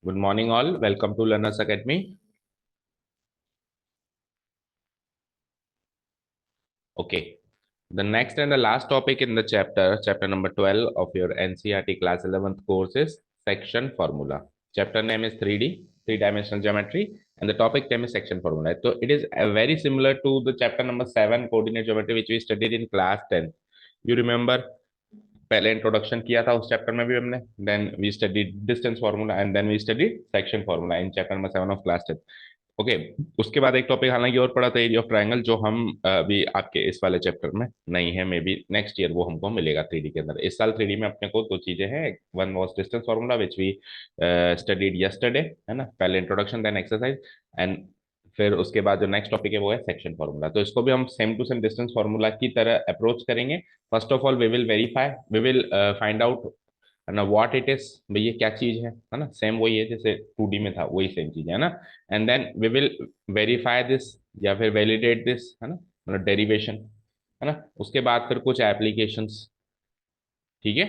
Good morning, all. Welcome to Learners Academy. Okay. The next and the last topic in the chapter number 12 of your NCERT class 11th course is section formula. Chapter name is 3D, three-dimensional geometry, and the topic name is section formula. So it is very similar to the chapter number 7, coordinate geometry, which we studied in class 10. You remember पहले introduction किया था उस chapter में भी हमने then we studied distance formula and then we studied section formula in chapter number 7 of class 10। Okay. उसके बाद एक टॉपिक हालांकि और पढ़ा था एरिया ऑफ ट्रायंगल, जो हम अभी आपके इस वाले चैप्टर में नहीं है, मे बी नेक्स्ट ईयर वो हमको मिलेगा 3D के अंदर। इस साल 3D में अपने को दो चीजें हैं। One was distance formula which we studied yesterday, है ना, पहले इंट्रोडक्शन देन एक्सरसाइज, एंड फिर उसके बाद जो नेक्स्ट टॉपिक है वो है सेक्शन फार्मूला। तो इसको भी हम same to same distance formula की तरह अप्रोच करेंगे। First of all we will verify, we will find out ना व्हाट इट इज, भाई ये क्या चीज है ना, सेम वही है जैसे 2D में था, वही सेम चीज है ना। And then we will verify this या फिर वैलिडेट दिस, है ना, मतलब डेरिवेशन, है ना। उसके बाद फिर कुछ एप्लीकेशंस, ठीक है।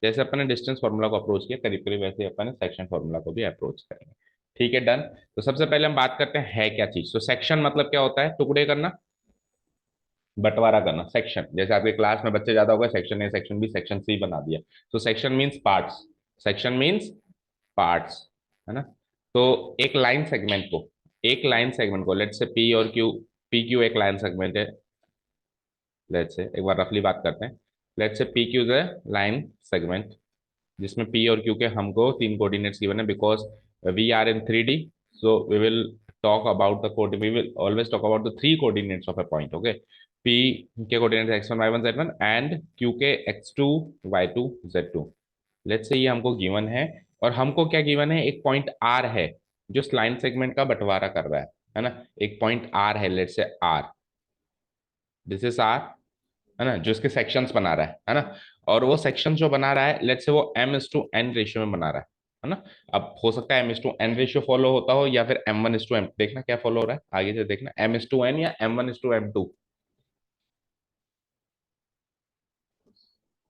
जैसे अपन ने डिस्टेंस फार्मूला को अप्रोच किया करीब करीब वैसे अपन ने सेक्शन फार्मूला को भी अप्रोच करेंगे। ठीक है, डन। तो सबसे पहले हम बात करते हैं है क्या चीज। तो सेक्शन मतलब क्या होता है? टुकड़े करना, बंटवारा करना। सेक्शन जैसे आपके क्लास में बच्चे ज्यादा हो गए, section A section B section C बना दिया। तो section means parts, section means parts, है ना। तो एक लाइन सेगमेंट को लेट्स से पी और क्यू, पी क्यू एक लाइन सेगमेंट है। लेट्स से एक बार रफली बात करते हैं। Let's say P Q is line segment जिसमें पी और क्यू के हमको तीन कोऑर्डिनेट्स गिवन है, because we are in 3D। So we will talk about the coordinate, we will always talk about the three coordinates of a point. Okay. P के coordinates x1 y1 z1 and Q के x2 y2 z2। Let's say ये हमको given है, और हमको क्या given है? एक पॉइंट आर है जो लाइन सेगमेंट का बंटवारा कर रहा है ना। एक पॉइंट आर है, let's say R, this is R, है ना, जो इसके सेक्शंस बना रहा है ना। और वो सेक्शन जो बना रहा है लेट्स से वो m:n रेशियो में बना रहा है ना। अब हो सकता है m:n रेशियो फॉलो होता हो या फिर m1:m, देखना क्या फॉलो हो रहा है आगे से, देखना m:n या m1:m2।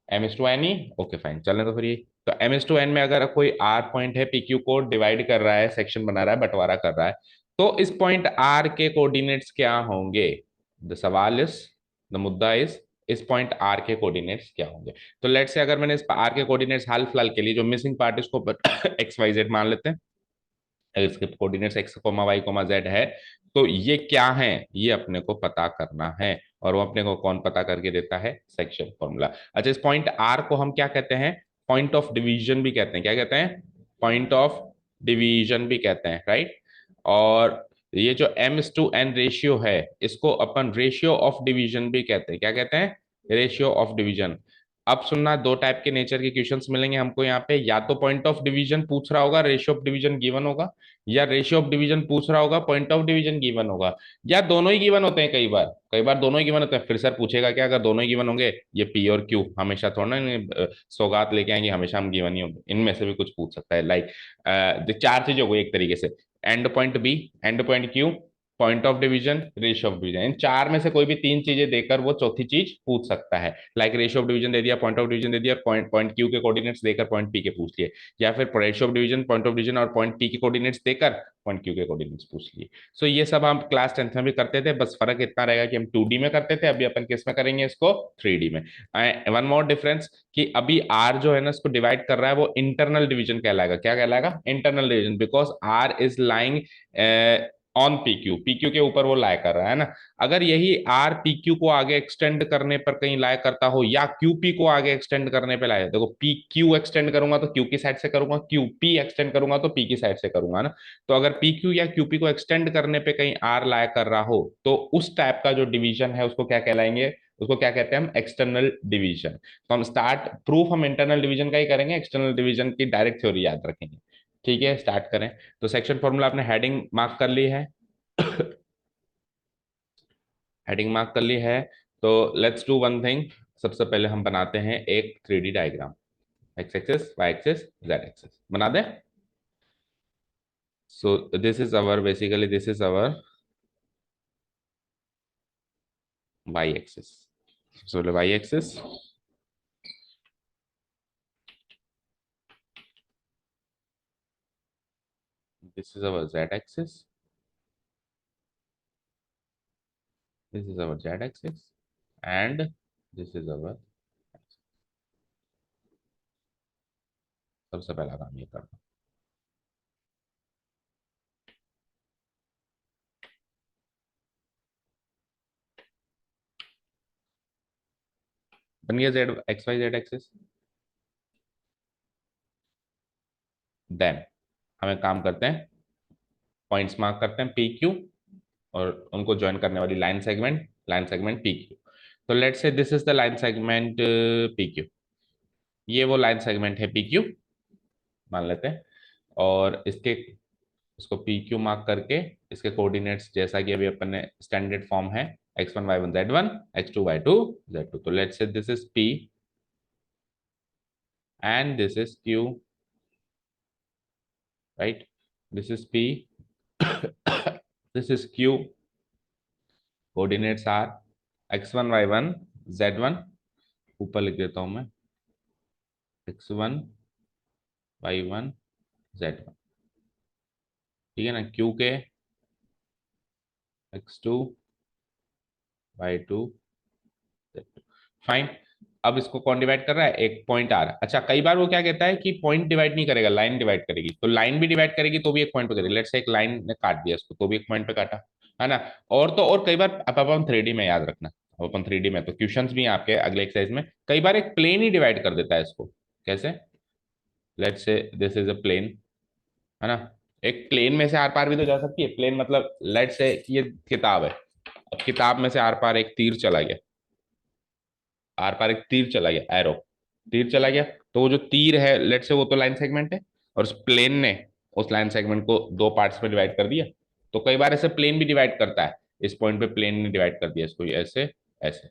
m:n ही, ओके फाइन, चलें तो फिर ये। तो m:n में अगर कोई r पॉइंट है, pq को डिवाइड कर रहा है, सेक्शन बना रहा है, बंटवारा कर रहा है, तो इस पॉइंट r के कोऑर्डिनेट्स क्या होंगे? द सवाल इज, द मुद्दा इज, इस पॉइंट r के कोऑर्डिनेट्स क्या होंगे? तो लेट्स से अगर मैंने इस r के कोऑर्डिनेट्स हाल फिलहाल के लिए जो मिसिंग पार्ट इसको एक्स वाई जेड मान लेते हैं, इसके coordinates X comma Y comma Z है, तो ये क्या है ये अपने को पता करना है। और वो अपने को कौन पता करके देता है? Section formula. अच्छा, इस पॉइंट आर को हम क्या कहते हैं? पॉइंट ऑफ डिवीजन भी कहते हैं। क्या कहते हैं? पॉइंट ऑफ डिवीजन भी कहते हैं, राइट। और ये जो m:n रेशियो है इसको अपन रेशियो ऑफ डिवीजन भी कहते हैं। क्या कहते हैं? Ratio of division. अब सुनना, दो टाइप के नेचर के क्वेश्चंस मिलेंगे हमको यहाँ पे। या तो पॉइंट ऑफ डिवीजन पूछ रहा होगा, रेशियो ऑफ डिवीजन गिवन होगा, या रेशियो ऑफ डिवीजन पूछ रहा होगा, पॉइंट ऑफ डिवीजन गिवन होगा, या दोनों ही गिवन होते हैं। कई बार दोनों ही गिवन होते हैं। फिर सर पूछेगा क्या अगर दोनों ही गिवन होंगे? ये पी और क्यू हमेशा थोड़ा ना सौगात लेके आएंगे, हमेशा हम गिवन ही होंगे। इनमें से भी कुछ पूछ सकता है, लाइक चार चीजें हो गई एक तरीके से। And point B, and point Q, point of division, ratio of division. इन चार में से कोई भी तीन चीजें देकर वो चौथी चीज पूछ सकता है। लाइक रेशियो ऑफ डिवीजन दे दिया, पॉइंट ऑफ डिवीजन दे दिया, पॉइंट पॉइंट क्यू के कोऑर्डिनेट्स देकर पॉइंट पी के पूछ लिए, या फिर ratio of division, point of division और पॉइंट पी के कोऑर्डिनेट्स देकर पॉइंट क्यू के कोऑर्डिनेट्स पूछ लिए। सो ये सब हम क्लास 10th में भी करते थे, बस फर्क इतना रहेगा कि हम 2D में करते थे, अभी अपन किस में करेंगे इसको? 3D में। वन मोर डिफरेंस कि अभी आर जो है ना इसको डिवाइड कर रहा है, वो इंटरनल डिवीजन कहलाएगा। क्या कहलाएगा? Internal division, because R is lying on P Q, P Q के ऊपर वो लाए कर रहा है ना। अगर यही आर पी क्यू को आगे एक्सटेंड करने पर कहीं लाए करता हो, या क्यू पी को आगे एक्सटेंड करने पे लाए, देखो पी क्यू एक्सटेंड करूंगा तो क्यू की साइड से करूंगा, क्यू पी एक्सटेंड करूंगा तो पी की साइड से करूंगा ना। तो अगर पी क्यू या क्यू पी को एक्सटेंड करने पे कहीं आर लाया कर रहा हो, तो उस टाइप का जो डिवीजन है उसको क्या कहलाएंगे? उसको क्या कहते हैं हम? External division. तो हम स्टार्ट प्रूफ हम इंटरनल डिवीजन का ही करेंगे, एक्सटर्नल डिवीजन की डायरेक्ट थ्योरी याद रखेंगे। ठीक है, स्टार्ट करें। तो सेक्शन फॉर्मूला आपने हेडिंग मार्क कर ली है? हेडिंग मार्क कर ली है। तो लेट्स डू वन थिंग। सबसे पहले हम बनाते हैं एक 3D diagram. X axis, Y axis, Z axis बना दें। So this is our, basically this is our Y axis. So Y axis, This is our z axis. This is our z axis, and this is our, सबसे पहला काम ये करना। बन गया Z X Y Z axis. Then हम एक काम करते हैं, पॉइंट्स मार्क करते हैं पी क्यू, और उनको ज्वाइन करने वाली लाइन सेगमेंट पी क्यू। तो let's say this is the line segment P Q, ये वो लाइन सेगमेंट है पी क्यू मान लेते हैं। और इसको पी क्यू मार्क करके इसके कोऑर्डिनेट्स जैसा कि अभी अपन ने स्टैंडर्ड फॉर्म है, x1 y1 z1, x2 y2 z2। तो let's say this is p and this is q, right? This is p, this is q, coordinates are x1 y1 z1, ऊपर लिख देता हूं मैं x1 y1 z1, ठीक है ना, q के x2 y2 z2, फाइन। अब इसको कौन डिवाइड कर रहा है, एक पॉइंट आर। अच्छा, कई बार वो क्या कहता है कि पॉइंट डिवाइड नहीं करेगा, लाइन डिवाइड करेगी। तो लाइन भी डिवाइड करेगी तो भी एक पॉइंट पे करेगी। लेट्स से एक लाइन ने काट दिया इसको, तो भी एक पॉइंट पे काटा, है ना। और तो और कई बार अब अपन 3D में याद रखना, अब अपन 3D में तो क्वेश्चंस भी हैं आपके अगले एक्सरसाइज में, कई बार एक प्लेन ही डिवाइड कर देता है इसको। कैसे, let's say this is a plane, है ना। एक प्लेन में से आर पार भी तो जा सकती है। प्लेन मतलब लेट्स से ये किताब है, अब किताब में से आर पार एक तीर चला गया, आर पार एक तीर चला गया, एरो तीर चला गया, तो वो जो तीर है लेट से वो तो लाइन सेगमेंट है, और उस प्लेन ने उस लाइन सेगमेंट को दो पार्ट्स में डिवाइड कर दिया। तो कई बार ऐसे प्लेन भी डिवाइड करता है, इस पॉइंट पे प्लेन ने डिवाइड कर दिया इसको ऐसे ऐसे,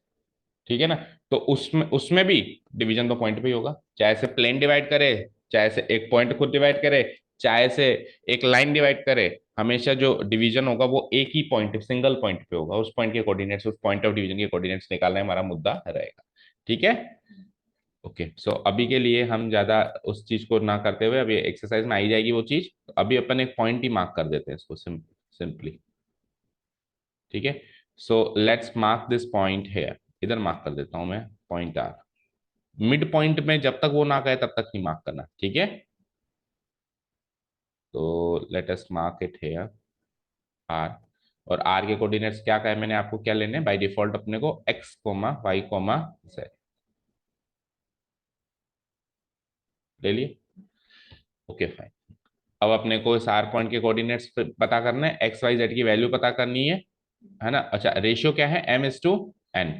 ठीक है ना। तो उसमें उसमें भी डिवीजन तो पॉइंट पे ही होगा, चाहे से प्लेन डिवाइड करे, चाहे से एक पॉइंट खुद डिवाइड करे, चाहे से एक लाइन डिवाइड करे, हमेशा जो डिवीजन होगा वो एक ही पॉइंट, सिंगल पॉइंट पे होगा। उस पॉइंट के कोऑर्डिनेट्स, उस पॉइंट ऑफ डिवीजन के कोऑर्डिनेट्स निकालना हमारा मुद्दा रहेगा, ठीक है। ओके, सो अभी के लिए हम ज्यादा उस चीज को ना करते हुए, अभी एक्सरसाइज में आई जाएगी वो चीज, तो अभी अपन एक पॉइंट ही मार्क कर देते हैं इसको सिंपली, ठीक है। So let's mark this point है, इधर मार्क कर देता हूं मैं पॉइंट आर। मिड पॉइंट में जब तक वो ना कहे तब तक ही मार्क करना, ठीक है। तो let us mark it here R. और आर के कोऑर्डिनेट्स क्या कहे मैंने आपको, क्या लेने बाय डिफॉल्ट अपने को X comma Y comma Z ले लिए। Okay fine. अब अपने को इस आर पॉइंट के कोऑर्डिनेट्स पता करना है, एक्स वाई जेड की वैल्यू पता करनी है ना। अच्छा, रेशियो क्या है, m/n।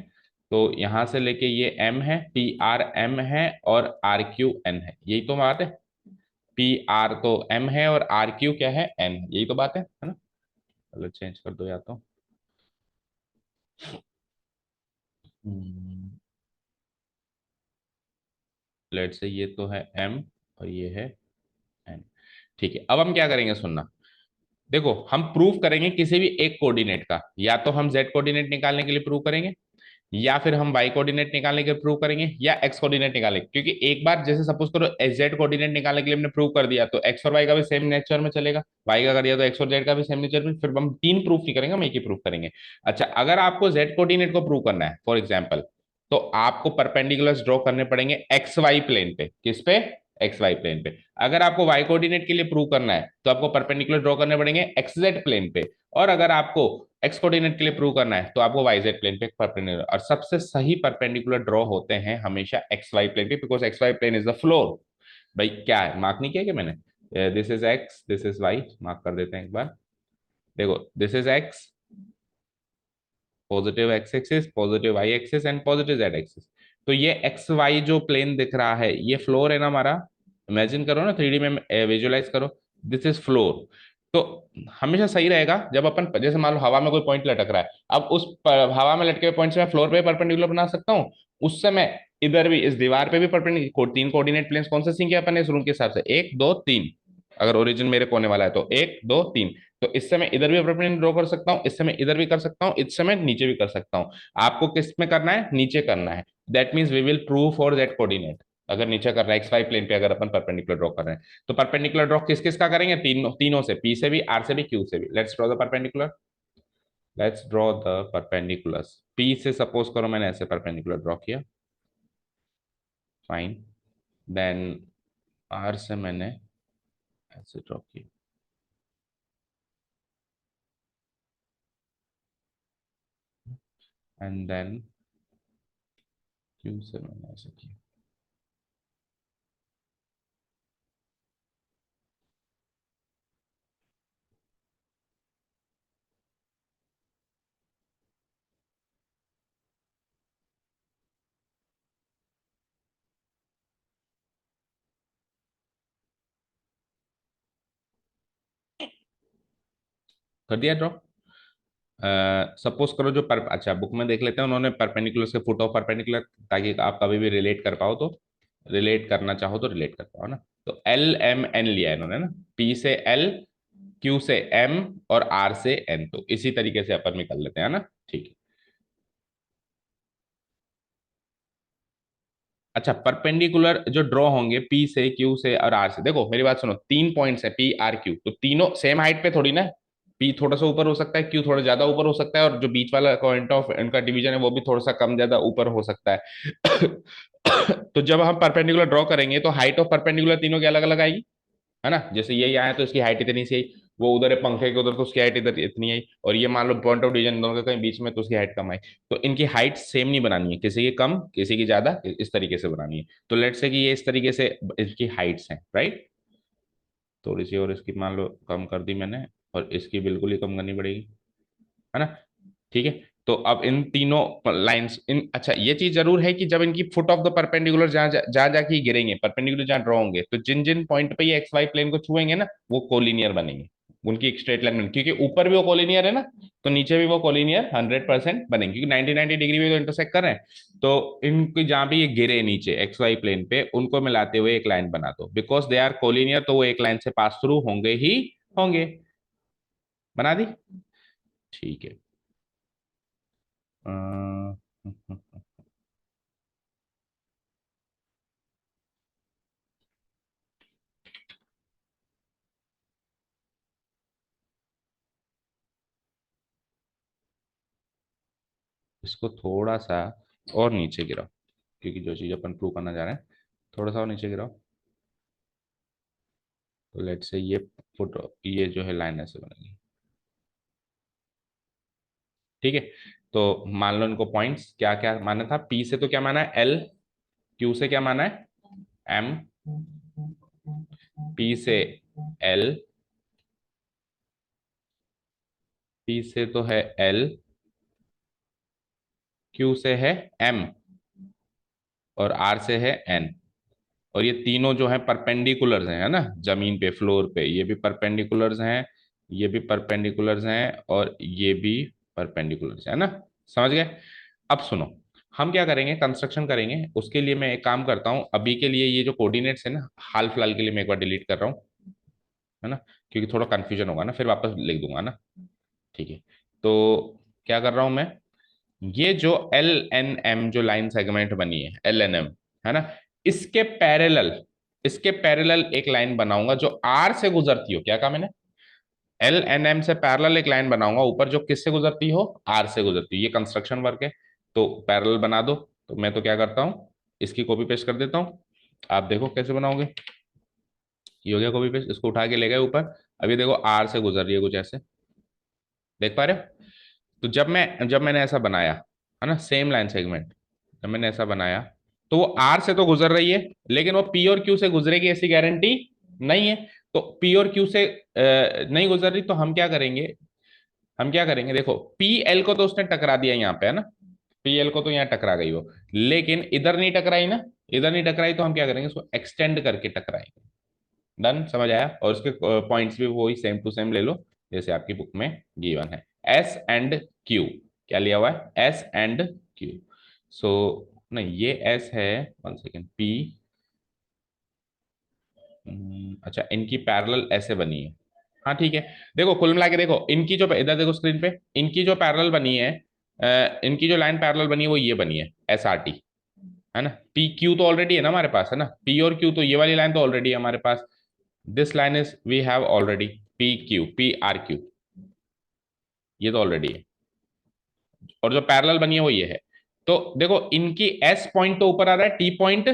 तो यहां से लेके ये m है, पी आर एम है, और आर क्यू एन है, यही तो बात है। पी आर तो m है और आर क्यू क्या है, n, यही तो बात है ना। चलो चेंज कर दो या तो, लेट से ये तो है m और ये है n, ठीक है। अब हम क्या करेंगे सुनना, देखो हम प्रूव करेंगे किसी भी एक कोऑर्डिनेट का, या तो हम z कोऑर्डिनेट निकालने के लिए प्रूव करेंगे, या फिर हम y कोऑर्डिनेट निकालने के लिए प्रूव करेंगे, या x कोऑर्डिनेट निकालेंगे। क्योंकि एक बार जैसे सपोज करो z कोऑर्डिनेट निकालने के लिए हमने प्रूव कर दिया, तो x और y का भी सेम नेचर में चलेगा, y का कर दिया तो x और z का भी सेम नेचर में, फिर हम तीन प्रूफ नहीं करेंगे, हम एक ही प्रूफ करेंगे। अच्छा, अगर आपको z कोऑर्डिनेट को प्रूव करना है फॉर एग्जाम्पल, तो आपको परपेंडिकुलर्स ड्रॉ करने पड़ेंगे एक्स वाई प्लेन पे, किस पे, एक्स वाई प्लेन पे। अगर आपको y कोऑर्डिनेट के लिए प्रूव करना है तो आपको परपेंडिकुलर ड्रॉ करने पड़ेंगे एक्स जेड प्लेन पे, और अगर आपको एक्स कोऑर्डिनेट के लिए प्रूव करना है तो आपको वाई जेड प्लेन पे परपेंडिकुलर। और सबसे सही परपेंडिकुलर ड्रॉ होते हैं हमेशा एक्स वाई प्लेन पे, because X Y plane is the floor. भाई क्या है, मार्क नहीं किया क्या मैंने, this is X, this is Y, mark कर देते हैं एक बार। देखो this is X, positive X axis, positive Y axis and positive Z axis. तो ये एक्स वाई जो प्लेन दिख रहा है ये फ्लोर है ना हमारा, इमेजिन करो ना, 3D में विजुअलाइज करो, दिस इज फ्लोर। तो हमेशा सही रहेगा जब अपन, जैसे मान लो हवा में कोई पॉइंट लटक रहा है, अब उस हवा में लटके हुए पॉइंट से मैं फ्लोर पे परपेंडिकुलर बना सकता हूँ। उस समय इधर भी इस दीवार पे भी परपेंडिकुलर, तीन कोऑर्डिनेट प्लेन्स कौन से सीखे अपन इस रूम के हिसाब से, एक दो तीन, अगर ओरिजिन मेरे कोने वाला है तो एक दो तीन। तो इस समय इधर भी परपेंडिकुलर ड्रॉ कर सकता हूँ, इस समय इधर भी कर सकता हूँ, इस समय नीचे भी कर सकता हूँ। आपको किस में करना है, नीचे करना है। That means we will prove for that coordinate. अगर नीचे कर रहा है XY प्लेन पे, अगर अपन परपेंडिकुलर ड्रॉ कर रहे हैं, तो परपेंडिकुलर ड्रॉ किस किस का करेंगे, तीनों तीनों से, P से भी, R से भी, Q से भी। Let's draw the perpendicular, let's draw the perpendiculars. P से सपोज करो मैंने ऐसे परपेंडिकुलर ड्रॉ किया, फाइन। देन R से मैंने ऐसे ड्रॉ किया, एंड देन Q से मैंने ऐसे किया। कर दिया ड्रॉ। सपोज करो जो अच्छा बुक में देख लेते हैं, उन्होंने परपेंडिकुलर से फुट ऑफ परपेंडिकुलर, ताकि आप कभी भी रिलेट कर पाओ, तो रिलेट करना चाहो तो रिलेट कर पाओ ना। तो LMN लिया है इन्होंने ना, P से L, Q से M, और R से N। तो इसी तरीके से अपन निकल लेते हैं ना, ठीक है। अच्छा, परपेंडिकुलर जो ड्रॉ होंगे P से, Q से और R से, देखो मेरी बात सुनो, तीन पॉइंट्स है PRQ, तो तीनों सेम हाइट पे थोड़ी ना है। P थोड़ा सा ऊपर हो सकता है, Q थोड़ा ज्यादा ऊपर हो सकता है, और जो बीच वाला पॉइंट ऑफ इनका डिवीजन है वो भी थोड़ा सा कम ज्यादा ऊपर हो सकता है। तो जब हम परपेंडिकुलर ड्रॉ करेंगे तो हाइट ऑफ परपेंडिकुलर तीनों की अलग अलग आएगी, है ना। जैसे ये यहाँ है तो इसकी हाइट इतनी सी आई, वो उधर है पंखे के उधर तो उसकी हाइट इधर इतनी आई, और ये मान लो पॉइंट ऑफ डिवीजन दोनों के कहीं बीच में तो उसकी हाइट कम आई। तो इनकी हाइट सेम नहीं बनानी है, किसी की कम किसी की ज्यादा, इस तरीके से बनानी है। तो लेट्स से कि ये इस तरीके से इसकी हाइट्स हैं, राइट। थोड़ी सी और इसकी मान लो कम कर दी मैंने, और इसकी बिल्कुल ही कम करनी पड़ेगी, है ना। ठीक है। तो अब इन तीनों लाइंस इन, अच्छा ये चीज जरूर है कि जब इनकी फुट ऑफ द परपेंडिकुलर जहां जहां जाके ये गिरेंगे, परपेंडिकुलर जहां ड्रॉ होंगे, तो जिन जिन पॉइंट पे ये XY प्लेन को छुएंगे ना, वो कोलिनियर बनेंगे, उनकी एक स्ट्रेट लाइन बनेगी, क्योंकि ऊपर भी वो कोलिनियर है ना, तो नीचे भी वो कोलिनियर 100% बनेंगे, क्योंकि 90 डिग्री में तो इंटरसेक्ट कर रहे हैं। तो इनकी जहां भी ये गिरे नीचे XY प्लेन पे, उनको मिलाते हुए एक लाइन बना दो, बिकॉज दे आर कोलिनियर, तो वो एक लाइन से पास थ्रू होंगे ही होंगे। बना दी, ठीक है। अ, इसको थोड़ा सा और नीचे गिराओ, क्योंकि जो चीज अपन प्रूव करना चाह रहे हैं, थोड़ा सा और नीचे गिराओ। तो लेट से ये फुट, ये जो है लाइन ऐसे बनेगी, ठीक है। तो मान लो इनको पॉइंट्स क्या क्या माना था, P से तो क्या माना है L, Q से क्या माना है M, P से L, P से तो है L, Q से है M, और R से है N। और ये तीनों जो है परपेंडिकुलर्स हैं, है ना, जमीन पे फ्लोर पे, ये भी परपेंडिकुलर्स हैं, ये भी परपेंडिकुलर्स हैं, और ये भी परपेंडिकुलर्स है ना। समझ गए। अब सुनो, हम क्या करेंगे, कंस्ट्रक्शन करेंगे। उसके लिए मैं एक काम करता हूँ, अभी के लिए ये जो कोऑर्डिनेट्स है ना, हाल फिलहाल के लिए मैं एक बार डिलीट कर रहा हूँ, है ना, क्योंकि थोड़ा कंफ्यूजन होगा ना, फिर वापस लिख दूंगा ना, ठीक है। तो क्या कर रहा हूं मैं, ये जो LNM जो लाइन सेगमेंट बनी है, LNM, है ना, इसके पैरेलल, इसके पैरेलल एक लाइन बनाऊंगा जो R से गुजरती हो। क्या कहा मैंने, LNM से पैरेलल एक लाइन बनाऊंगा ऊपर, जो किससे गुजरती हो, R से गुजरती हो। ये कंस्ट्रक्शन वर्क है, तो पैरेलल बना दो। तो मैं तो क्या करता हूँ, इसकी कॉपी पेस्ट कर देता हूँ, आप देखो कैसे बनाओगे। ये हो गया कॉपी पेस्ट, इसको उठा के ले गए ऊपर। अभी देखो R से गुजर रही है कुछ ऐसे, देख पा रहे हो। तो जब मैंने ऐसा बनाया, है ना, सेम लाइन सेगमेंट, जब मैंने ऐसा बनाया, तो वो आर से तो गुजर रही है, लेकिन वो पी और क्यू से गुजरेगी ऐसी गारंटी नहीं है। तो पी और क्यू से नहीं गुजर रही, तो हम क्या करेंगे, हम क्या करेंगे, देखो पी एल को तो उसने टकरा दिया यहाँ पे, है ना, पी एल को तो यहाँ टकरा गई वो, लेकिन इधर नहीं टकराई ना, इधर नहीं टकराई, तो हम क्या करेंगे, उसको एक्सटेंड करके टकराएंगे। डन, समझ आया। और उसके पॉइंट्स भी वही सेम टू सेम ले लो, जैसे आपकी बुक में गिवन है। S एंड Q, क्या लिया हुआ है, S एंड Q। सो नहीं, ये S है, वन सेकेंड, P, अच्छा इनकी पैरेलल ऐसे बनी है, हाँ ठीक है। देखो कुल मिला के देखो, इनकी जो, इधर देखो स्क्रीन पे, इनकी जो पैरेलल बनी है, इनकी जो लाइन पैरेलल बनी है वो ये बनी है SRT, है ना। पी क्यू तो ऑलरेडी है ना हमारे पास, है ना, पी और क्यू, तो ये वाली लाइन तो ऑलरेडी है हमारे पास। This line is we have already P Q, P R Q, ये तो ऑलरेडी है। और जो पैरेलल बनी है वो ये है। तो देखो इनकी एस पॉइंट तो ऊपर आ रहा है, टी पॉइंट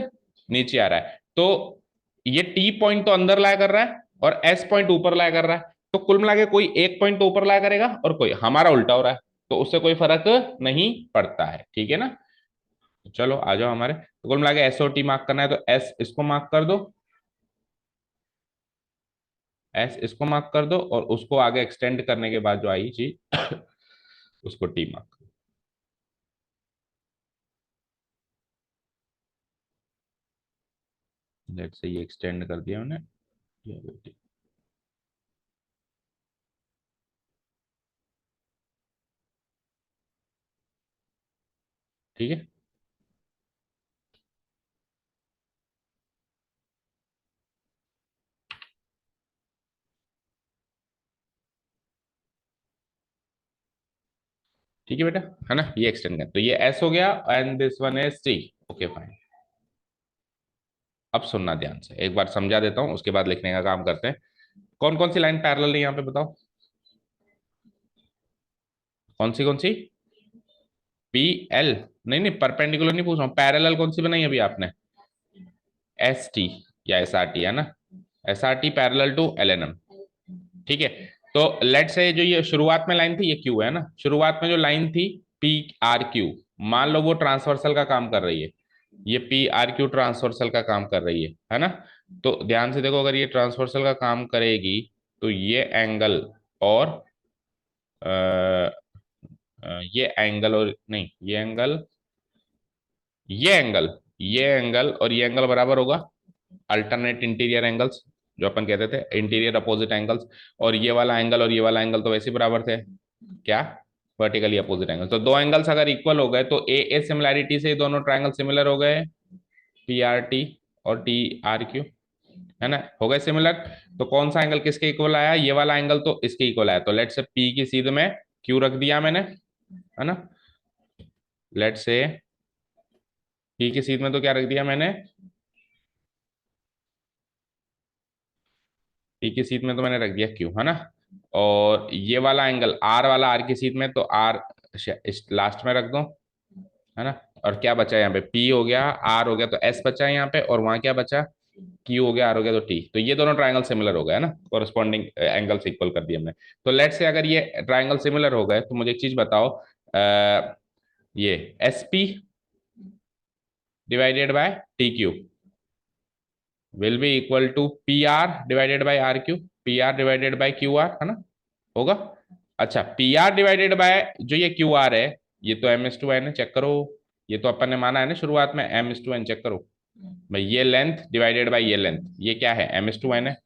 नीचे आ रहा है, तो ये टी पॉइंट तो अंदर लाया कर रहा है और एस पॉइंट ऊपर लाया कर रहा है। तो कुल मिला के कोई एक पॉइंट तो ऊपर लाया करेगा और कोई, हमारा उल्टा हो रहा है, तो उससे कोई फर्क नहीं पड़ता है, ठीक है ना। चलो आ जाओ हमारे, तो कुल मिला के एस और टी मार्क करना है, तो एस इसको मार्क कर दो, एस इसको मार्क कर दो, और उसको आगे एक्सटेंड करने के बाद जो आई चीज उसको टी मार्क। लेट से ये एक्सटेंड कर दिया मैंने, ये ठीक है। ठीक है बेटा, है ना, ये एक्सटेंड कर, तो ये एस हो गया and this one is T. Okay fine. अब सुनना ध्यान से, एक बार समझा देता हूँ, उसके बाद लिखने का काम करते हैं। कौन कौन सी लाइन पैरेलल है यहाँ पे बताओ, कौन सी? पी एल, नहीं नहीं परपेंडिकुलर नहीं पूछ रहा हूँ, पैरेलल कौन सी बनाई अभी आपने? एस टी या एस आर टी, है ना, S R T parallel to L N M. ठीक है। तो लेट से जो ये शुरुआत में लाइन थी ये क्यू है ना, शुरुआत में जो लाइन थी पी आर क्यू, मान लो वो ट्रांसवर्सल का काम कर रही है, ये पी आर क्यू ट्रांसवर्सल का काम कर रही है ना। तो ध्यान से देखो, अगर ये ट्रांसवर्सल का काम करेगी तो ये एंगल और ये एंगल, और नहीं ये एंगल, ये एंगल, ये एंगल और ये एंगल बराबर होगा अल्टरनेट इंटीरियर एंगल्स, जो अपन कहते थे इंटीरियर अपोजिट एंगल्स। और ये वाला एंगल और ये वाला एंगल तो वैसे ही बराबर थे, क्या, वर्टिकली अपोजिट एंगल। तो दो एंगल्स अगर इक्वल हो गए तो ए सिमिलैरिटी से दोनों ट्रायंगल सिमिलर हो गए, पी आर टी और टी आर क्यू, है ना, हो गए सिमिलर। तो कौन सा एंगल किसके इक्वल आया, ये वाला एंगल तो इसके इक्वल आया, तो लेट से पी की सीध में क्यू रख दिया मैंने, है ना। लेट से पी की सीध में तो क्या रख दिया मैंने, पी की सीध में तो मैंने रख दिया क्यू, है ना। और ये वाला एंगल आर वाला, आर की सीध में तो आर लास्ट में रख दो, है ना। और क्या बचा यहाँ पे, पी हो गया, आर हो गया, तो एस बचा है यहाँ पे, और वहां क्या बचा, क्यू हो गया, आर हो गया, तो टी। तो ये दोनों ट्राइंगल सिमिलर हो गए, है ना, कोरस्पॉन्डिंग एंगल्स इक्वल कर दिए हमने। तो लेट से अगर ये ट्राइंगल सिमिलर हो गए तो मुझे एक चीज बताओ, ये S P divided by T Q will be equal to P R divided by R Q, P R divided by Q R, है ना, होगा। अच्छा पी आर डिवाइडेड बाय जो ये क्यू आर है, ये तो एम एस टू एन है, चेक करो, ये तो अपन ने माना है ना शुरुआत में M is to N, check करो भाई, ये लेंथ डिवाइडेड बाय ये लेंथ, ये क्या है, एम एस टू एन है,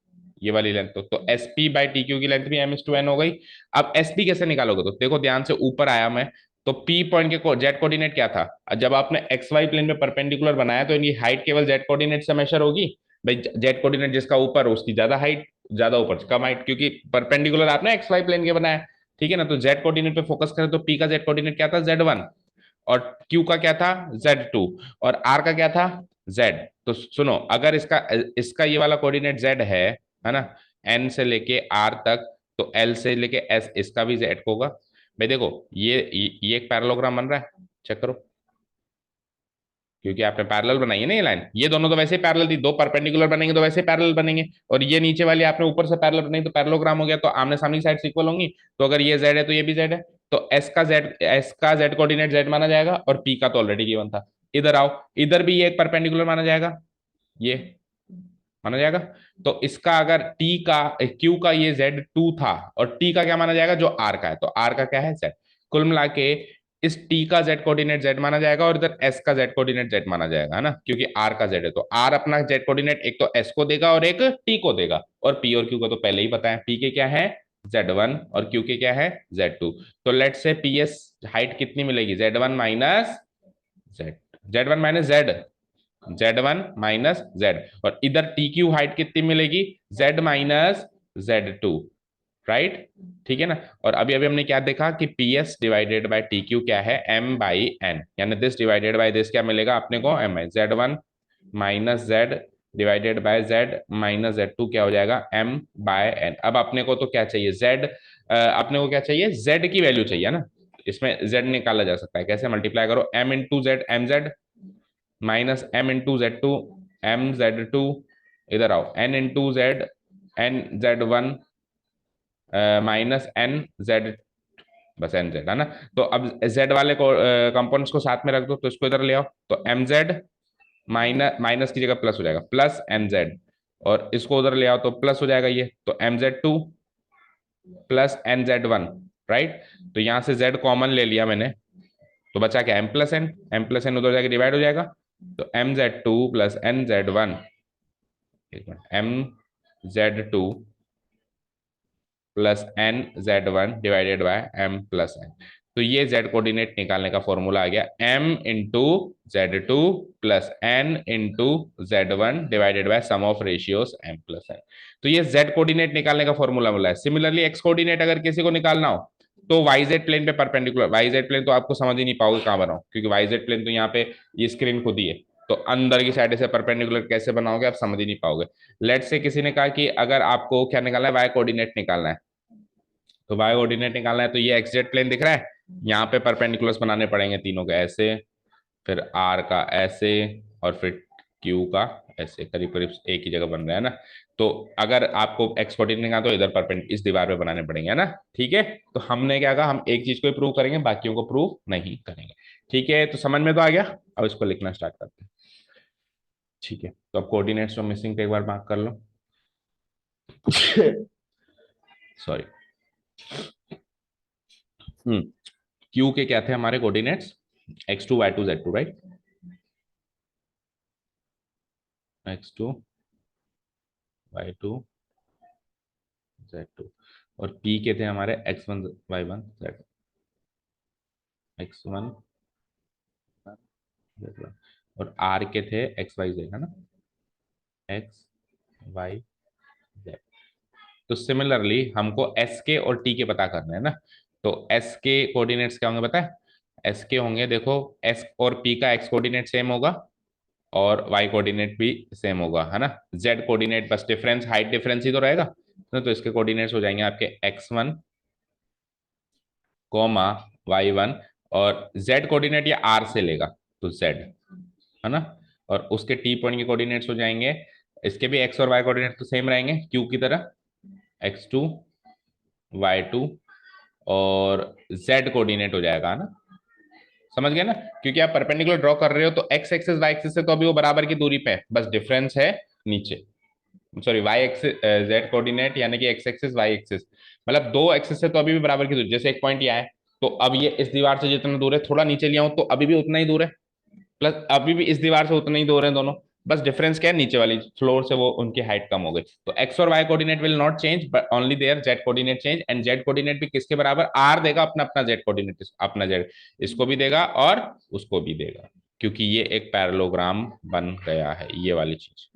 ये वाली लेंथ, तो S P by T Q की लेंथ भी एम एस टू एन हो गई। अब एस पी कैसे निकालोगे, तो देखो ध्यान से, ऊपर आया मैं, तो पी पॉइंट के जेड कोऑर्डिनेट क्या था, जब आपने एक्स वाई प्लेन में परपेंडिकुलर बनाया तो इनकी हाइट केवल जेड कोऑर्डिनेट से मेजर होगी, भाई जेड कोऑर्डिनेट जिसका ऊपर उसकी ज्यादा हाइट, ज्यादा ऊपर कम हाइट, क्योंकि परपेंडिकुलर आपने एक्स वाई प्लेन के बनाया, ठीक है ना। तो जेड कोऑर्डिनेट पे फोकस करें तो पी का जेड कोऑर्डिनेट क्या था, जेड वन, और क्यू का क्या था, जेड टू, और आर का क्या था, जेड। तो सुनो, अगर इसका इसका ये वाला कोऑर्डिनेट जेड है ना, एन से लेके आर तक, तो एल से लेके एस इसका भी जेड होगा। भाई देखो ये एक पैरेललोग्राम बन रहा है, चेक करो, क्योंकि आपने पैरेलल बनाई है ना ये लाइन, ये दोनों तो वैसे ही पैरेलल थी, दो परपेंडिकुलर बनेंगे तो वैसे ही पैरेलल बनेंगे, और ये नीचे वाली आपने ऊपर से पैरेलल बनाई तो पैरेललोग्राम हो गया, तो आमने सामने साइड इक्वल होंगी। तो अगर ये जेड है तो ये भी जेड है, तो एस का जेड कोऑर्डिनेट जेड माना जाएगा, और पी का तो ऑलरेडी गिवन था। इधर आओ, इधर भी ये एक परपेंडिकुलर माना जाएगा, ये माना जाएगा। तो इसका अगर टी का, क्यू का ये जेड टू था, और टी का क्या माना जाएगा, जो आर का है, तो आर का क्या है, जेड। कुल मिला के इस टी का जेड कोऑर्डिनेट जेड माना जाएगा, और इधर एस का जेड कोऑर्डिनेट जेड माना जाएगा, है ना, क्योंकि आर का जेड है, तो आर अपना जेड कोऑर्डिनेट एक तो एस को देगा और एक टी को देगा, और पी और क्यू को तो पहले ही पता है, पी के क्या है, जेड वन, और क्यू के क्या है, जेड टू। तो let say P S height कितनी मिलेगी, Z one minus Z, Z one minus Z, Z one minus Z, और इधर टी क्यू हाइट कितनी मिलेगी, Z minus Z two, right, ठीक है ना। और अभी अभी हमने क्या देखा कि P S divided by T Q क्या है, एम बाई एन, यानी दिस डिवाइडेड बाय दिस क्या मिलेगा अपने को, M I Z one minus Z divided by Z minus Z two क्या हो जाएगा, एम बाय एन। अब अपने को तो क्या चाहिए, जेड, अपने को क्या चाहिए, जेड की वैल्यू चाहिए ना। इसमें जेड निकाला जा सकता है कैसे, मल्टीप्लाई करो M into Z M Z minus M into Z two M Z two, इधर आओ N into Z N Z one minus N Z, बस एन जेड है ना। तो अब जेड वाले को कंपोनेंट्स को साथ में रख दो, तो इसको इधर ले आओ, तो एम जेड माइनस माइनस की जगह प्लस हो जाएगा, प्लस एन जेड, और इसको उधर ले आओ तो प्लस हो जाएगा ये, तो M Z two plus N Z one, right. तो यहां से जेड कॉमन ले लिया मैंने, तो बचा क्या, एम प्लस एन उधर जाके डिवाइड हो जाएगा, तो M Z two plus N Z one, एक मिनट, M Z two plus N Z one divided by M plus N. तो ये जेड कोऑर्डिनेट निकालने का फॉर्मूला आ गया, M into Z two plus N into Z one divided by sum of ratios M plus N. तो ये Z coordinate निकालने का फॉर्मूला मिला है। सिमिलरली एक्स कोऑर्डिनेट अगर किसी को निकालना हो तो वाईजेड प्लेन पे परपेंडिकुलर, वाईजेड प्लेन तो आपको समझ ही नहीं पाओगे कहां बनाओ, क्योंकि वाईजेड प्लेन तो यहाँ पे ये स्क्रीन खुद ही है, तो अंदर की साइड से परपेंडिकुलर कैसे बनाओगे आप समझ ही नहीं पाओगे। लेट से किसी ने कहा कि अगर आपको क्या निकालना है, वाई कोऑर्डिनेट निकालना है, तो वाई कोऑर्डिनेट निकालना है, तो ये एक्स जेड प्लेन दिख रहा है, यहाँ पे परपेंडिकुलर्स बनाने पड़ेंगे तीनों के ऐसे, फिर आर का ऐसे, और फिर क्यू का ऐसे, करीब करीब एक ही जगह बन रहा है ना। तो अगर आपको एक्स कोऑर्डिनेट निकालना तो इधर परपेंडिकुलर इस दीवार पे बनाने पड़ेंगे, है ना। ठीक है, तो हमने क्या कहा, हम एक चीज को प्रूव करेंगे, बाकियों को प्रूव नहीं करेंगे। ठीक है, तो समझ में तो आ गया। अब इसको लिखना स्टार्ट करते हैं। ठीक है, तो अब कोऑर्डिनेट्स जो मिसिंग थे एक बार मार्क कर लो। सॉरी। क्यू के क्या थे हमारे coordinates, X two Y two Z two, right, X two Y two Z two, और पी के थे हमारे X one Y one Z, X one Z one, और आर के थे एक्स वाई जेड, है ना, एक्स वाई जेड। तो सिमिलरली हमको एस के और टी के पता करना है ना। तो एस के कोऑर्डिनेट्स क्या होंगे पता है, एस के होंगे, देखो एस और पी का एक्स कोऑर्डिनेट सेम होगा और वाई कोऑर्डिनेट भी सेम होगा, है ना। जेड कोऑर्डिनेट बस डिफरेंस, हाइट डिफरेंस ही तो रहेगा, तो इसके कोऑर्डिनेट्स हो जाएंगे आपके X one comma Y one, और जेड कोऑर्डिनेट या आर से लेगा तो जेड, है ना। और उसके टी पॉइंट के कोऑर्डिनेट्स हो जाएंगे, इसके भी एक्स और वाई कोऑर्डिनेट तो सेम रहेंगे क्यू की तरह, एक्स टू वाई टू, और जेड कोऑर्डिनेट हो जाएगा, है ना। समझ गए ना, क्योंकि आप परपेंडिकुलर ड्रॉ कर रहे हो तो एक्स एक्सिस वाई एक्सिस से तो अभी वो बराबर की दूरी पे है, बस डिफरेंस है नीचे, sorry Y axis Z coordinate यानी कि एक्स एक्सिस वाई एक्सिस, मतलब दो एक्सिस से तो अभी भी बराबर की दूरी, जैसे एक पॉइंट ये है, तो अब ये इस दीवार से जितना दूर है थोड़ा नीचे लिया हूं तो अभी भी उतना ही दूर है, प्लस अभी भी इस दीवार से उतना ही दूर है दोनों, बस डिफरेंस क्या है, नीचे वाली फ्लोर से वो उनकी हाइट कम हो गई। तो एक्स और Y coordinate will not change but only their Z coordinate change, and Z coordinate भी किसके बराबर, आर देगा अपना अपना जेड कोऑर्डिनेट, अपना जेड इसको भी देगा और उसको भी देगा, क्योंकि ये एक पैरेललोग्राम बन गया है, ये वाली चीज,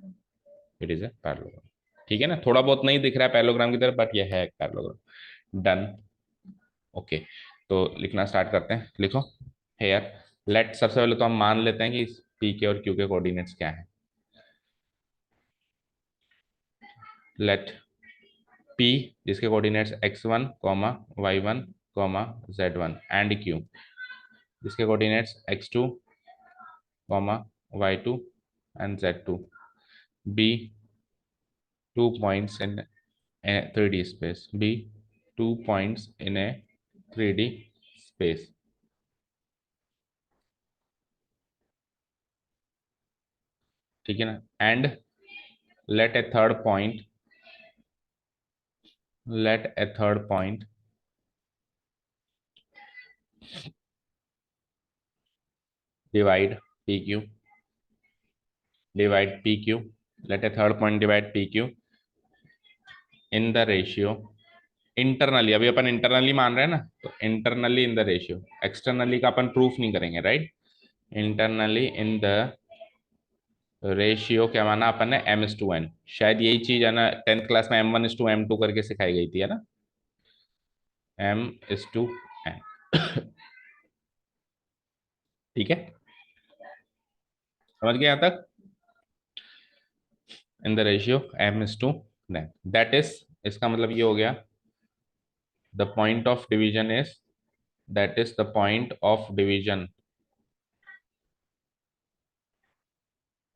इट इज ए पैरेललोग्राम। ठीक है ना, थोड़ा बहुत नहीं दिख रहा है पैरेललोग्राम की तरफ, बट ये है एक पैरेललोग्राम। Done, okay. तो लिखना स्टार्ट करते हैं, लिखो हेयर, लेट, सबसे पहले तो हम मान लेते हैं कि पी के और क्यू के कोऑर्डिनेट्स क्या है। लेट पी, जिसके coordinates X one comma Y one comma Z one, and Q, जिसके coordinates X two comma Y two and Z two, be two points in a 3D space, b two points in a 3D space। ठीक है ना, and let A third point, let a third point divide PQ, divide PQ, let a third point divide PQ in the ratio internally, अभी अपन internally मान रहे हैं ना, तो internally in the ratio, externally का अपन प्रूफ नहीं करेंगे, right. Internally in the ratio क्या माना अपन ने, एम इज टू एन, शायद यही चीज है ना 10th क्लास में M one is to M two करके सिखाई गई थी, है ना। M/N। ठीक है, समझ गए यहां तक? इन the ratio M/N, that is, इसका मतलब ये हो गया the point of division is, that is the point of division.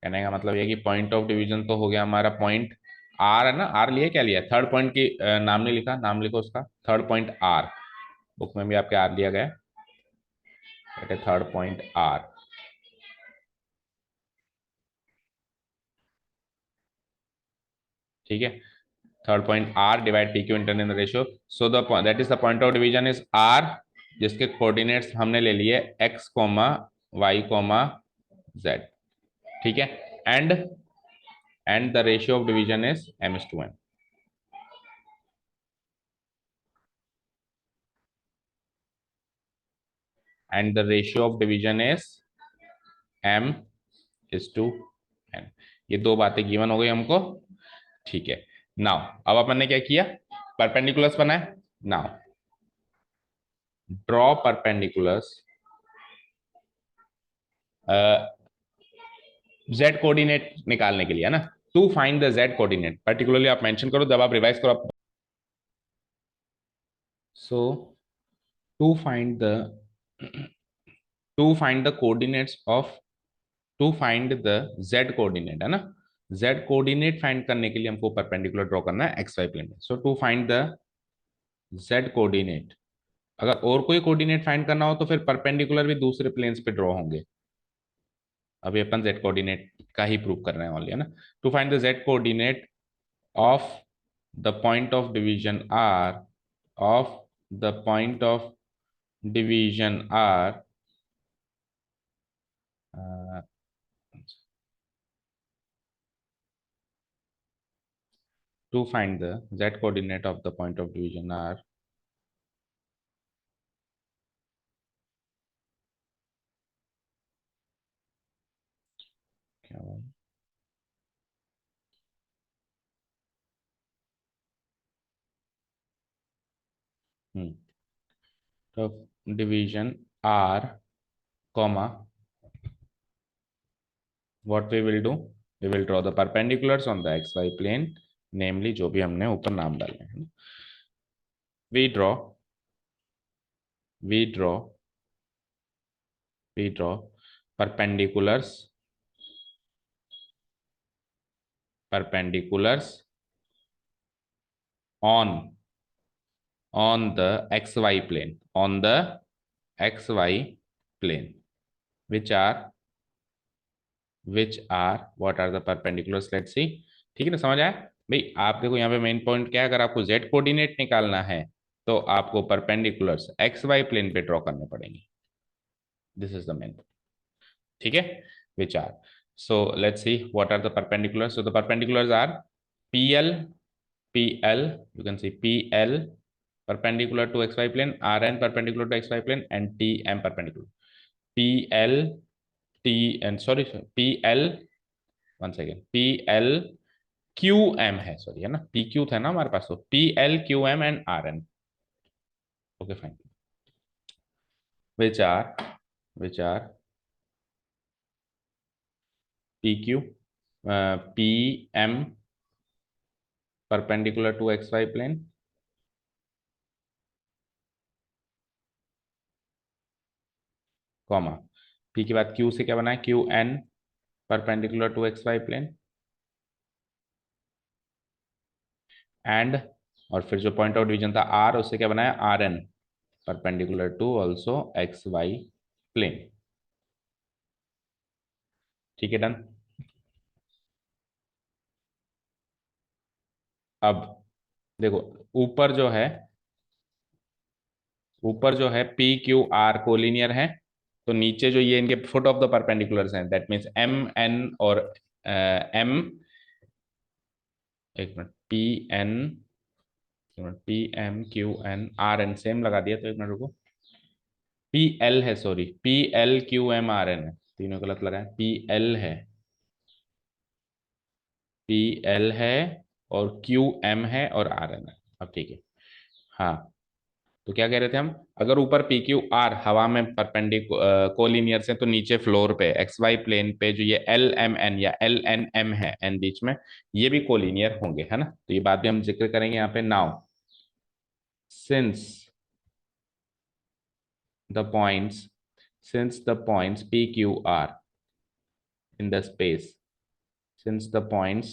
कहने का मतलब ये कि पॉइंट ऑफ डिवीजन तो हो गया हमारा पॉइंट आर है ना, आर लिया, क्या लिया, थर्ड पॉइंट की नाम नहीं लिखा, नाम लिखो उसका, थर्ड पॉइंट आर, बुक में भी आपके आर लिया गया है, थर्ड पॉइंट आर। ठीक है, third point R divide P Q internal ratio, so the that is the point of division is R, जिसके कोऑर्डिनेट्स हमने ले लिए X comma Y comma Z. ठीक है, and the ratio of division is M/N। And the ratio of division is M/N। ये दो बातें given हो गई हमको। ठीक है, नाउ अब अपन ने क्या किया, परपेंडिकुलर्स बनाए। Now draw perpendiculars Z coordinate निकालने के लिए, है ना, to find the Z coordinate, particularly आप मेंशन करो जब आप रिवाइज करो आप। So to find the to find the coordinates of, to find the Z coordinate, है ना, जेड कोऑर्डिनेट फाइंड करने के लिए हमको परपेंडिकुलर ड्रॉ करना है एक्स वाई प्लेन में। So to find the Z coordinate, अगर और कोई कोऑर्डिनेट फाइंड करना हो तो फिर परपेंडिकुलर भी दूसरे प्लेन्स पे ड्रॉ होंगे। अभी अपन जेड कोऑर्डिनेट का ही प्रूव कर रहे हैं ओनली, है ना। To find the Z coordinate of the point of division R, of the point of division R, to find the z coordinate of the point of division r, क्या हुआ? तो division r comma, what we will do, we will draw the perpendiculars on the xy plane, namely जो भी हमने ऊपर नाम डाले हैं, we draw we draw we draw perpendiculars, perpendiculars on the xy plane, on the xy plane, which are what are the perpendiculars, let's see। ठीक है ना, समझ आया भाई? आप देखो यहाँ पे मेन पॉइंट क्या है, अगर आपको z कोऑर्डिनेट निकालना है तो आपको परपेंडिकुलर्स एक्स वाई प्लेन पे ड्रॉ करने पड़ेंगे, दिस इज द मेन। ठीक है, which are, so let's see what are the perpendiculars. So the perpendiculars are pl, pl, you can see pl perpendicular to xy plane, rn perpendicular to xy plane, and tm perpendicular, pl t and sorry pl, one second, P L Q M है, sorry, है ना, P Q था ना हमारे पास, तो P L Q M and R N. Okay fine, which are which are P Q, P M perpendicular to X Y plane, comma, P के बाद क्यू से क्या बना है, Q N perpendicular to X Y plane, and, और फिर जो point of division था आर, उससे क्या बनाया, R N perpendicular to also X Y plane. ठीक है, डन। अब देखो, ऊपर जो है, ऊपर जो है पी क्यू आर कोलिनियर है, तो नीचे जो ये इनके फुट ऑफ द परपेंडिकुलर्स हैं, दैट मींस एम एन और एम, एक minute, P N, P M Q N R N same लगा दिया, तो एक मिनट रुको, पी एल है, sorry, P L Q M R N है, तीनों गलत लगा है, पी एल है, पी एल है और क्यू एम है और आर एन है। अब ठीक है, हाँ, तो क्या कह रहे थे हम, अगर ऊपर पी क्यू आर हवा में कोलिनियर से, तो नीचे फ्लोर पे एक्स वाई प्लेन पे जो ये एल एम एन या एल एन एम है, एन बीच में, ये भी कोलिनियर होंगे, है ना। तो ये बात भी हम जिक्र करेंगे यहाँ पे। Now since the points since the points p q r in the space, since the points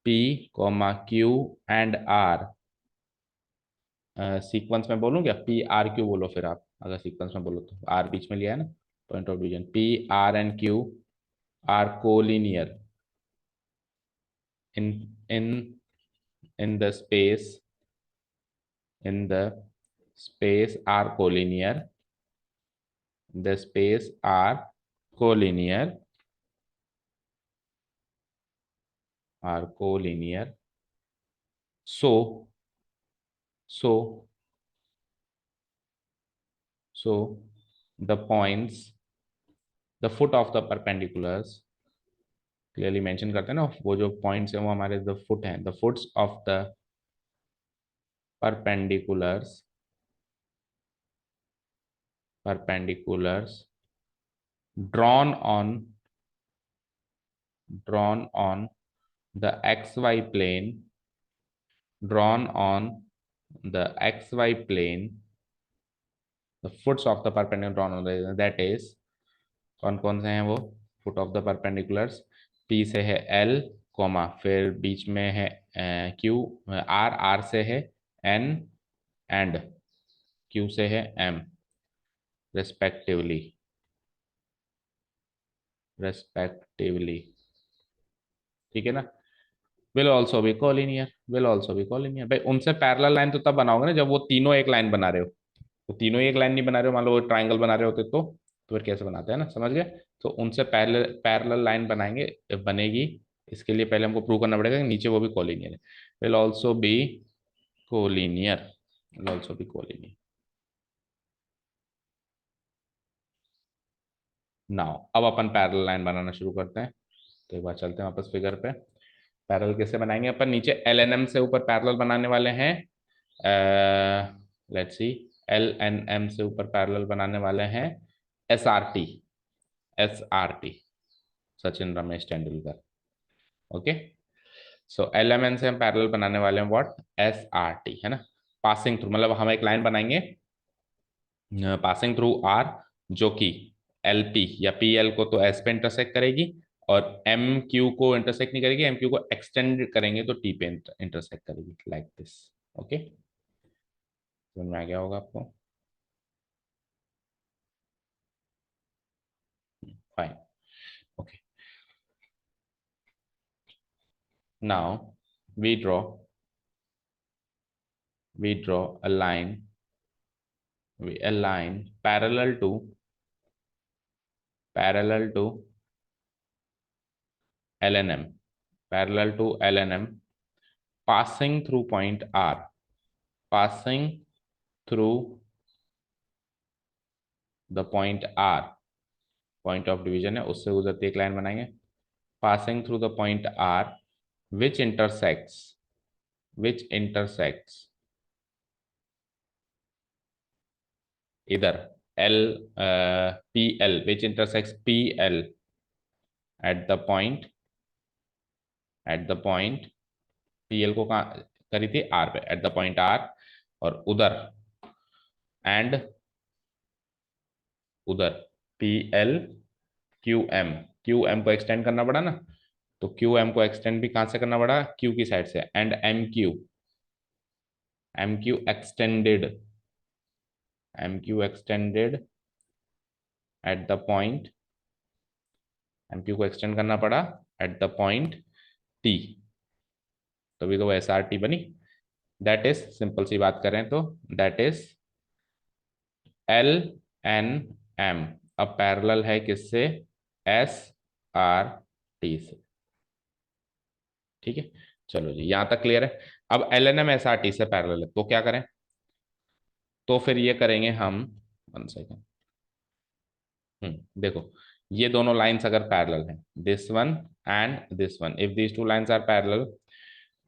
p comma q and r, sequence में बोलूं क्या, पी आर क्यू बोलो फिर आप, अगर सीक्वेंस में बोलो तो आर बीच में लिया है ना, point of division P R and Q R collinear in in in the space are collinear, the space are collinear, are collinear, so so so the points, the foot of the perpendiculars, clearly mention करते हैं ना, वो जो points हैं वो हमारे the foot हैं, the foots of the perpendiculars, perpendiculars drawn on drawn on the xy plane, drawn on the xy plane, the foots of the perpendicular drawn on the, that is, कौन कौन से हैं वो foot of the perpendiculars, P से है L coma, फिर बीच में है क्यू, आर, आर से है एन, एंड क्यू से है एम, रेस्पेक्टिवली, रेस्पेक्टिवली, ठीक है ना। Will also be collinear, will also be collinear, भाई उनसे पैरेलल लाइन तो तब बनाओगे ना जब वो तीनों एक लाइन बना रहे हो, तो तीनों ही एक लाइन नहीं बना रहे हो, मान लो वो ट्राइंगल बना रहे होते तो फिर कैसे बनाते हैं ना, समझ गए। तो उनसे पैरेलल पैरेलल लाइन बनाएंगे, बनेगी। इसके लिए पहले हमको प्रूव करना पड़ेगा कि नीचे वो भी कोलिनियर है। Will also be collinear, will also be collinear. Now अब अपन पैरेलल लाइन बनाना शुरू करते हैं। तो एक बार चलते हैं वापस फिगर पे। पैरेलल कैसे बनाएंगे अपन, नीचे एल एन एम से ऊपर पैरेलल बनाने वाले हैं, let's see, L N M से ऊपर पैरेलल बनाने वाले हैं S R T, S R T, Sachin Ramesh Tendulkar. Okay, so L M N से हम पैरेलल बनाने वाले हैं व्हाट, एस आर टी, है ना। पासिंग थ्रू, मतलब हम एक लाइन बनाएंगे पासिंग थ्रू आर, जो कि एल पी या पी एल को तो एस पे इंटरसेक्ट करेगी, और एम क्यू को इंटरसेक्ट नहीं करेगी, एम क्यू को एक्सटेंड करेंगे तो टी पे इंटरसेक्ट करेगी, लाइक दिस। ओके, समझ में आ गया होगा आपको। Fine, okay, now we draw we draw a line, we a line parallel to LNM, parallel to LNM, passing through point R, passing through the point R, point of division है उससे गुजरती एक line बनाएंगे, passing through the point R, which intersects इधर L, PL, which intersects PL at the point, PL को कहाँ करी थी, R पे, एट द पॉइंट R, और उधर एंड उधर P L Q M, Q M को एक्सटेंड करना पड़ा ना, तो क्यू एम को एक्सटेंड भी कहां से करना पड़ा, क्यू की साइड से, and M Q extended, M Q extended at the point, M Q को एक्सटेंड करना पड़ा एट द पॉइंट टी, तभी तो वो एस आर टी बनी। दैट इज, सिंपल सी बात करें तो that is L N M अब पैरेलल है किससे, एस आर टी से, ठीक है। चलो जी, यहां तक क्लियर है। अब L N M S R T से पैरेलल है तो क्या करें, तो फिर ये करेंगे हम, 1 सेकेंड, देखो, ये दोनों लाइंस अगर पैरेलल हैं, this one and this one, if these two lines are parallel,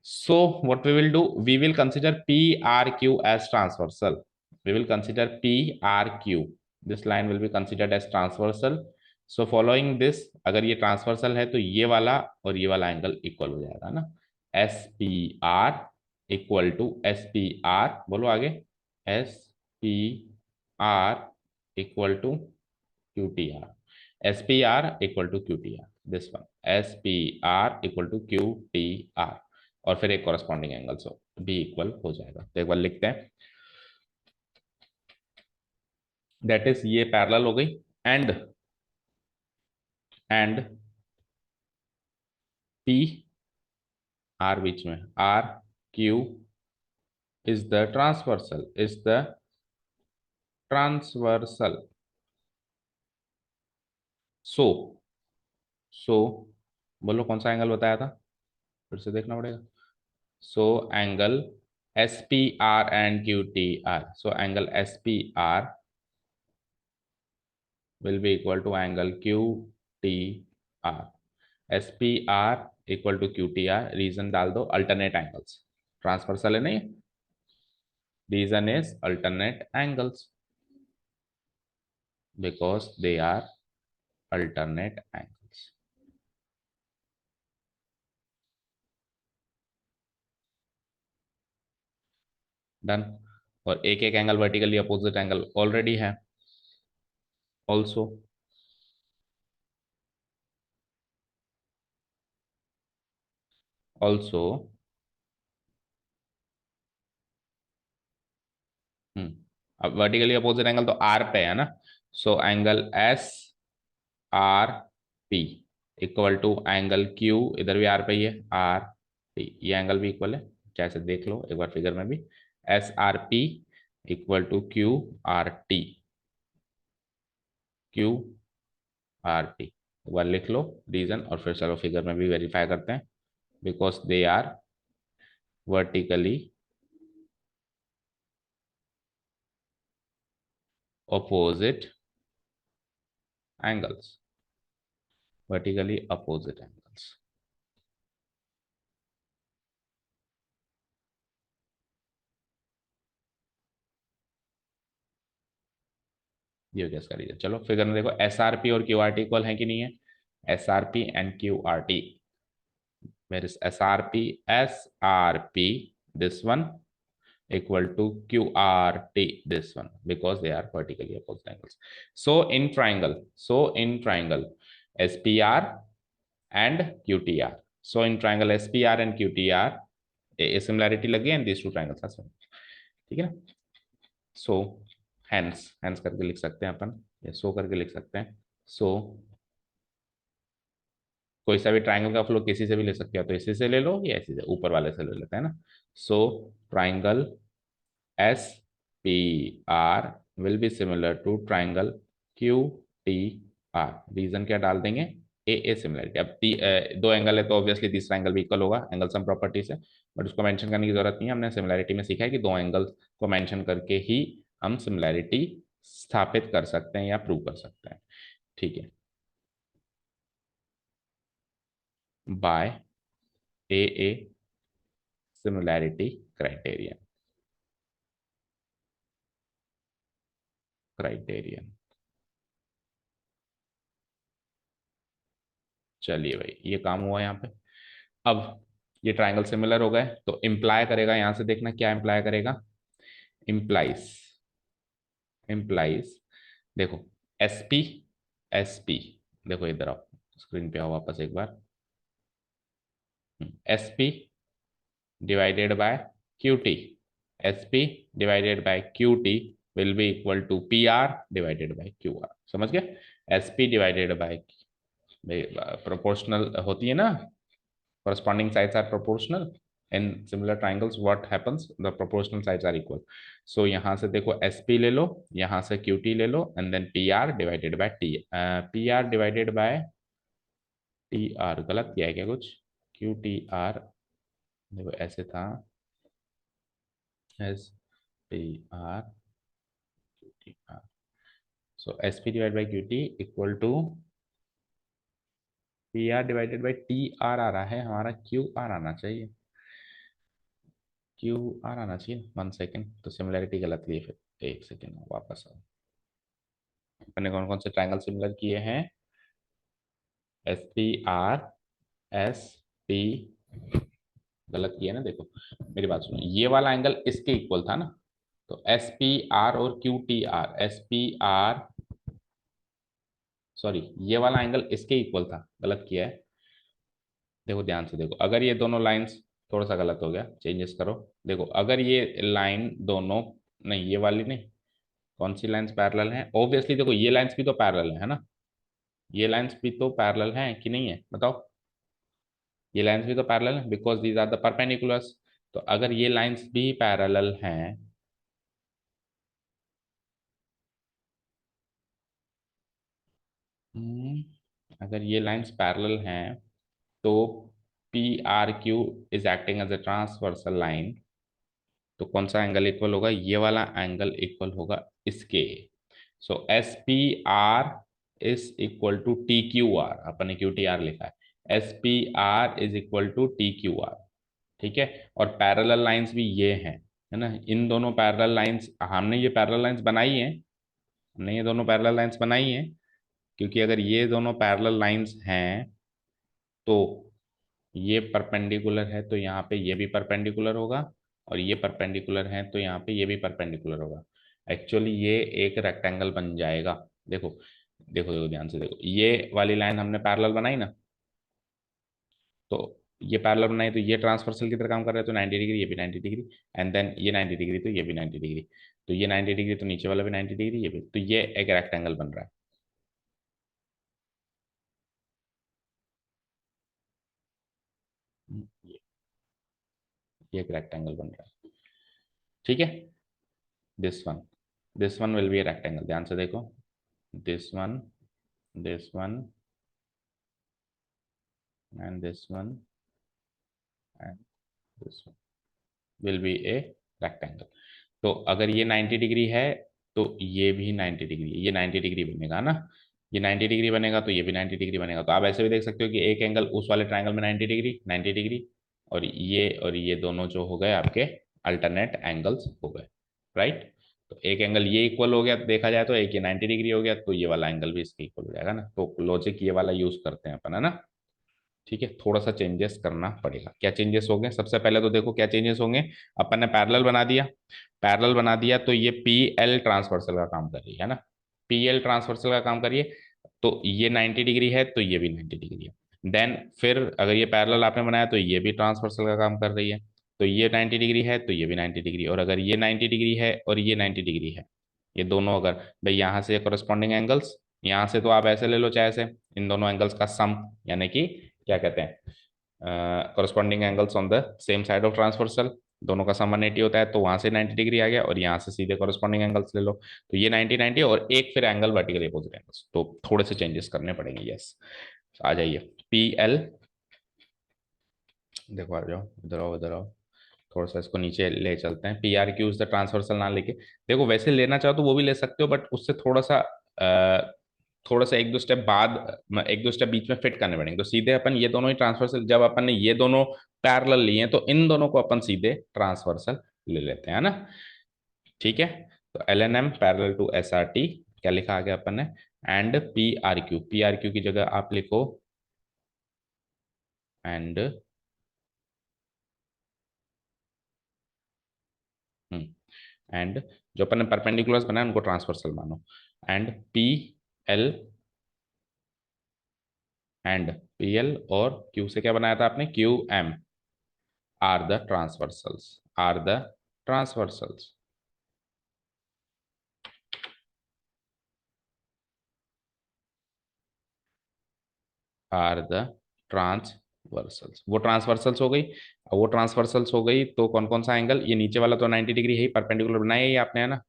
so what we will do, we will consider p r q as transversal, we will consider PRQ. This line will be considered as transversal. So following this, अगर ये transversal है तो ये वाला और ये वाला angle equal हो जाएगा ना। SPR इक्वल टू SPR, बोलो आगे, SPR equal to QTR, SPR equal to QTR, this one, SPR equal to QTR, और फिर एक कॉरेस्पॉन्डिंग एंगल सो भी इक्वल हो जाएगा। तो एक बार लिखते हैं, दैट इज ये पैरेलल हो गई, एंड पी आर बीच में, RQ is the transversal, is the transversal. So so बोलो कौन सा एंगल बताया था, फिर से देखना पड़ेगा। So angle SPR and QTR, so angle SPR will be equal to angle QTR, SPR equal to QTR, reason डाल दो अल्टरनेट एंगल्स, ट्रांसवर्सल है नहीं, reason is alternate angles because they are alternate angles. Done. और एक एक angle vertically opposite angle already है also. Also अब vertically opposite angle तो आर पे है ना, so angle SRP equal to angle Q, इधर भी आर पे ही है, RT, ये एंगल भी इक्वल है, जैसे देख लो एक बार फिगर में भी, SRP equal to QRT, QRT एक बार लिख लो रीजन, और फिर चलो फिगर में भी वेरीफाई करते हैं, because they are vertically opposite angles, vertically opposite angles। ये कैसे करिए, चलो फिगर में देखो, SRP और QRT इक्वल है कि नहीं है, SRP and QRT, where is SRP this one equal to QRT this one, because they are vertically opposite angles। So in triangle SPR and QTR, so in triangle SPR and QTR a similarity लगी and these two triangles are similar, ठीक है ना। So hence करके लिख सकते हैं अपन, या सो करके लिख सकते हैं। सो कोई सा भी ट्राइंगल का फ्लो किसी से भी ले सकते हो, तो इसी से ले लो या इसी से, ऊपर वाले से ले लेते हैं ना। So triangle SPR will be similar to triangle QTR, reason क्या डाल देंगे, ए सिमिलरिटी। अब दो एंगल है तो ऑब्वियसली तीसरा एंगल भी इक्वल होगा, एंगल सम प्रॉपर्टी से, बट उसको मेंशन करने की जरूरत नहीं है, हमने सिमिलरिटी में सीखा है कि दो एंगल को मेंशन करके ही हम सिमिलरिटी स्थापित कर सकते हैं या प्रूव कर सकते हैं, ठीक है। बाय ए सिमिलैरिटी क्राइटेरियन, चलिए भाई ये काम हुआ यहाँ पे। अब ये ट्राइंगल सिमिलर हो गए तो इम्प्लाई करेगा, यहां से देखना क्या इम्प्लाई करेगा, इम्प्लाइज, इम्प्लाइज देखो एसपी, एसपी देखो इधर आओ, स्क्रीन पे आओ वापस एक बार, SP divided by QT, SP divided by QT will be equal to PR divided by QR, समझ गए। एसपी डिवाइडेड बाय, प्रोपोर्शनल होती है ना, corresponding sides are proportional in similar triangles, what happens, the proportional sides are equal। so यहाँ से देखो SP ले लो, यहाँ से QT ले लो, and then PR divided by PR divided by TR, गलत किया है क्या कुछ, QTR देखो ऐसे था, SPR QTR, so SP divided by QT equal to PR divided by TR आ रहा है, हमारा QR आना चाहिए, QR आना चाहिए, 1 सेकेंड, तो सिमिलरिटी गलत ली फिर, एक सेकेंड वापस आओ। मैंने कौन कौन से ट्रायंगल सिमिलर किए हैं? SPR SP, गलत किया ना, देखो मेरी बात सुनो, ये वाला एंगल इसके इक्वल था ना, तो SPR और QTR, SPR सॉरी, ये वाला एंगल इसके इक्वल था, गलत किया है। देखो ध्यान से देखो, अगर ये दोनों लाइंस, थोड़ा सा गलत हो गया, चेंजेस करो। देखो अगर ये लाइन दोनों, नहीं ये वाली नहीं, कौन सी लाइंस पैरेलल हैं? ऑब्वियसली देखो ये लाइंस भी तो पैरेलल है ना, ये लाइंस भी तो पैरेलल हैं कि नहीं है बताओ? ये लाइंस भी तो पैरेलल हैं because these are the perpendiculars. तो अगर ये लाइंस भी पैरेलल हैं, अगर ये लाइंस पैरेलल हैं, तो PRQ is acting as a transversal line, तो कौन सा एंगल इक्वल होगा? ये वाला एंगल इक्वल होगा इसके। So SPR is equal to TQR, अपन ने QTR लिखा है, SPR is equal to TQR। ठीक है, और पैरेलल लाइंस भी ये हैं, है ना, इन दोनों पैरेलल लाइंस, हमने ये पैरेलल लाइंस बनाई हैं, हमने ये दोनों पैरेलल लाइंस बनाई हैं, क्योंकि अगर ये दोनों पैरेलल लाइंस हैं तो ये परपेंडिकुलर है, तो यहाँ पे ये भी परपेंडिकुलर होगा, और ये परपेंडिकुलर है तो यहाँ पे ये भी परपेंडिकुलर होगा। एक्चुअली ये एक रेक्टेंगल बन जाएगा। देखो देखो देखो ध्यान से देखो, ये वाली लाइन हमने पैरेलल बनाई ना, तो ये पैरेलल बनाई तो ये ट्रांसवर्सल की तरह काम कर रहा है, तो 90 डिग्री, ये भी 90 डिग्री, एंड देन ये 90 डिग्री, तो ये भी 90 डिग्री, तो ये 90 डिग्री, तो नीचे वाला भी 90 डिग्री, ये भी, तो ये एक रेक्टेंगल बन रहा है। ये एक रेक्टेंगल बन रहा है। ठीक है, this one, this one will be a rectangle, ध्यान से देखो, this one, this one, and this one, and this one will be a rectangle। तो अगर ये 90 डिग्री है तो ये भी 90 डिग्री, ये 90 डिग्री बनेगा ना, ये 90 डिग्री बनेगा तो ये भी 90 डिग्री बनेगा। तो आप ऐसे भी देख सकते हो कि एक एंगल उस वाले ट्रायंगल में 90 डिग्री, 90 डिग्री, और ये दोनों जो हो गए आपके अल्टरनेट एंगल्स हो गए, राइट। तो एक एंगल ये इक्वल हो गया, तो देखा जाए तो एक ये 90 डिग्री हो गया, तो ये वाला एंगल भी इसके इक्वल हो जाएगा ना। तो लॉजिक ये वाला यूज करते हैं अपन, है ना। ठीक है, थोड़ा सा चेंजेस करना पड़ेगा। क्या चेंजेस होंगे? सबसे पहले तो देखो क्या चेंजेस होंगे। अपन ने पैरेलल बना दिया, पैरेलल बना दिया तो ये PL ट्रांसवर्सल का काम कर रही है ना, PL ट्रांसवर्सल का काम करिए, तो ये 90 डिग्री है तो ये भी 90 डिग्री है। देन फिर अगर ये पैरेलल आपने बनाया तो ये भी ट्रांसवर्सल का काम कर रही है, तो ये 90 डिग्री है तो ये भी 90 डिग्री, और अगर ये 90 डिग्री है और ये 90 डिग्री है, ये दोनों अगर, भाई यहाँ से करस्पॉन्डिंग एंगल्स, यहाँ से तो आप ऐसे ले लो चाहे से, इन दोनों एंगल्स का सम, यानी कि क्या कहते हैं, corresponding angles on the same side of transversal, दोनों का सम 180 होता है, तो वहां से 90 डिग्री आ गया, और यहाँ से सीधे करस्पॉन्डिंग एंगल्स ले लो, तो ये 90 90 और एक फिर एंगल वर्टिकली अपोजिट एंगल्स, तो थोड़े से चेंजेस करने पड़ेंगे। यस, आ जाइए। PL, देखो आ जाओ, इधर आओ इधर आओ, थोड़ा सा इसको नीचे ले चलते हैं। PRQ इज द ट्रांसवर्सल ना लेके, देखो वैसे लेना चाहो तो वो भी ले सकते हो, बट उससे थोड़ा सा एक दो स्टेप बाद, एक दो स्टेप बीच में फिट करने पड़ेंगे। तो सीधे अपन ये दोनों ही ट्रांसवर्सल, जब अपन ने ये दोनों पैरेलल लिए हैं तो इन दोनों को अपन सीधे ट्रांसवर्सल ले लेते हैं ना। ठीक है, तो LNM पैरेलल टू SRT, क्या लिखा आ गया अपन ने, एंड PRQ की जगह आप लिखो एंड, एंड जो अपन ने परपेंडिकुलर्स बनाए उनको ट्रांसवर्सल मानो, एंड PL, एंड PL और Q से क्या बनाया था आपने, QM are the transversals, are the transversals, are the transversals, वो ट्रांसवर्सल्स हो गई। अब वो ट्रांसवर्सल्स हो गई तो कौन कौन सा एंगल, ये नीचे वाला तो 90 डिग्री है ही, परपेंडिकुलर बनाया ही आपने, है ना,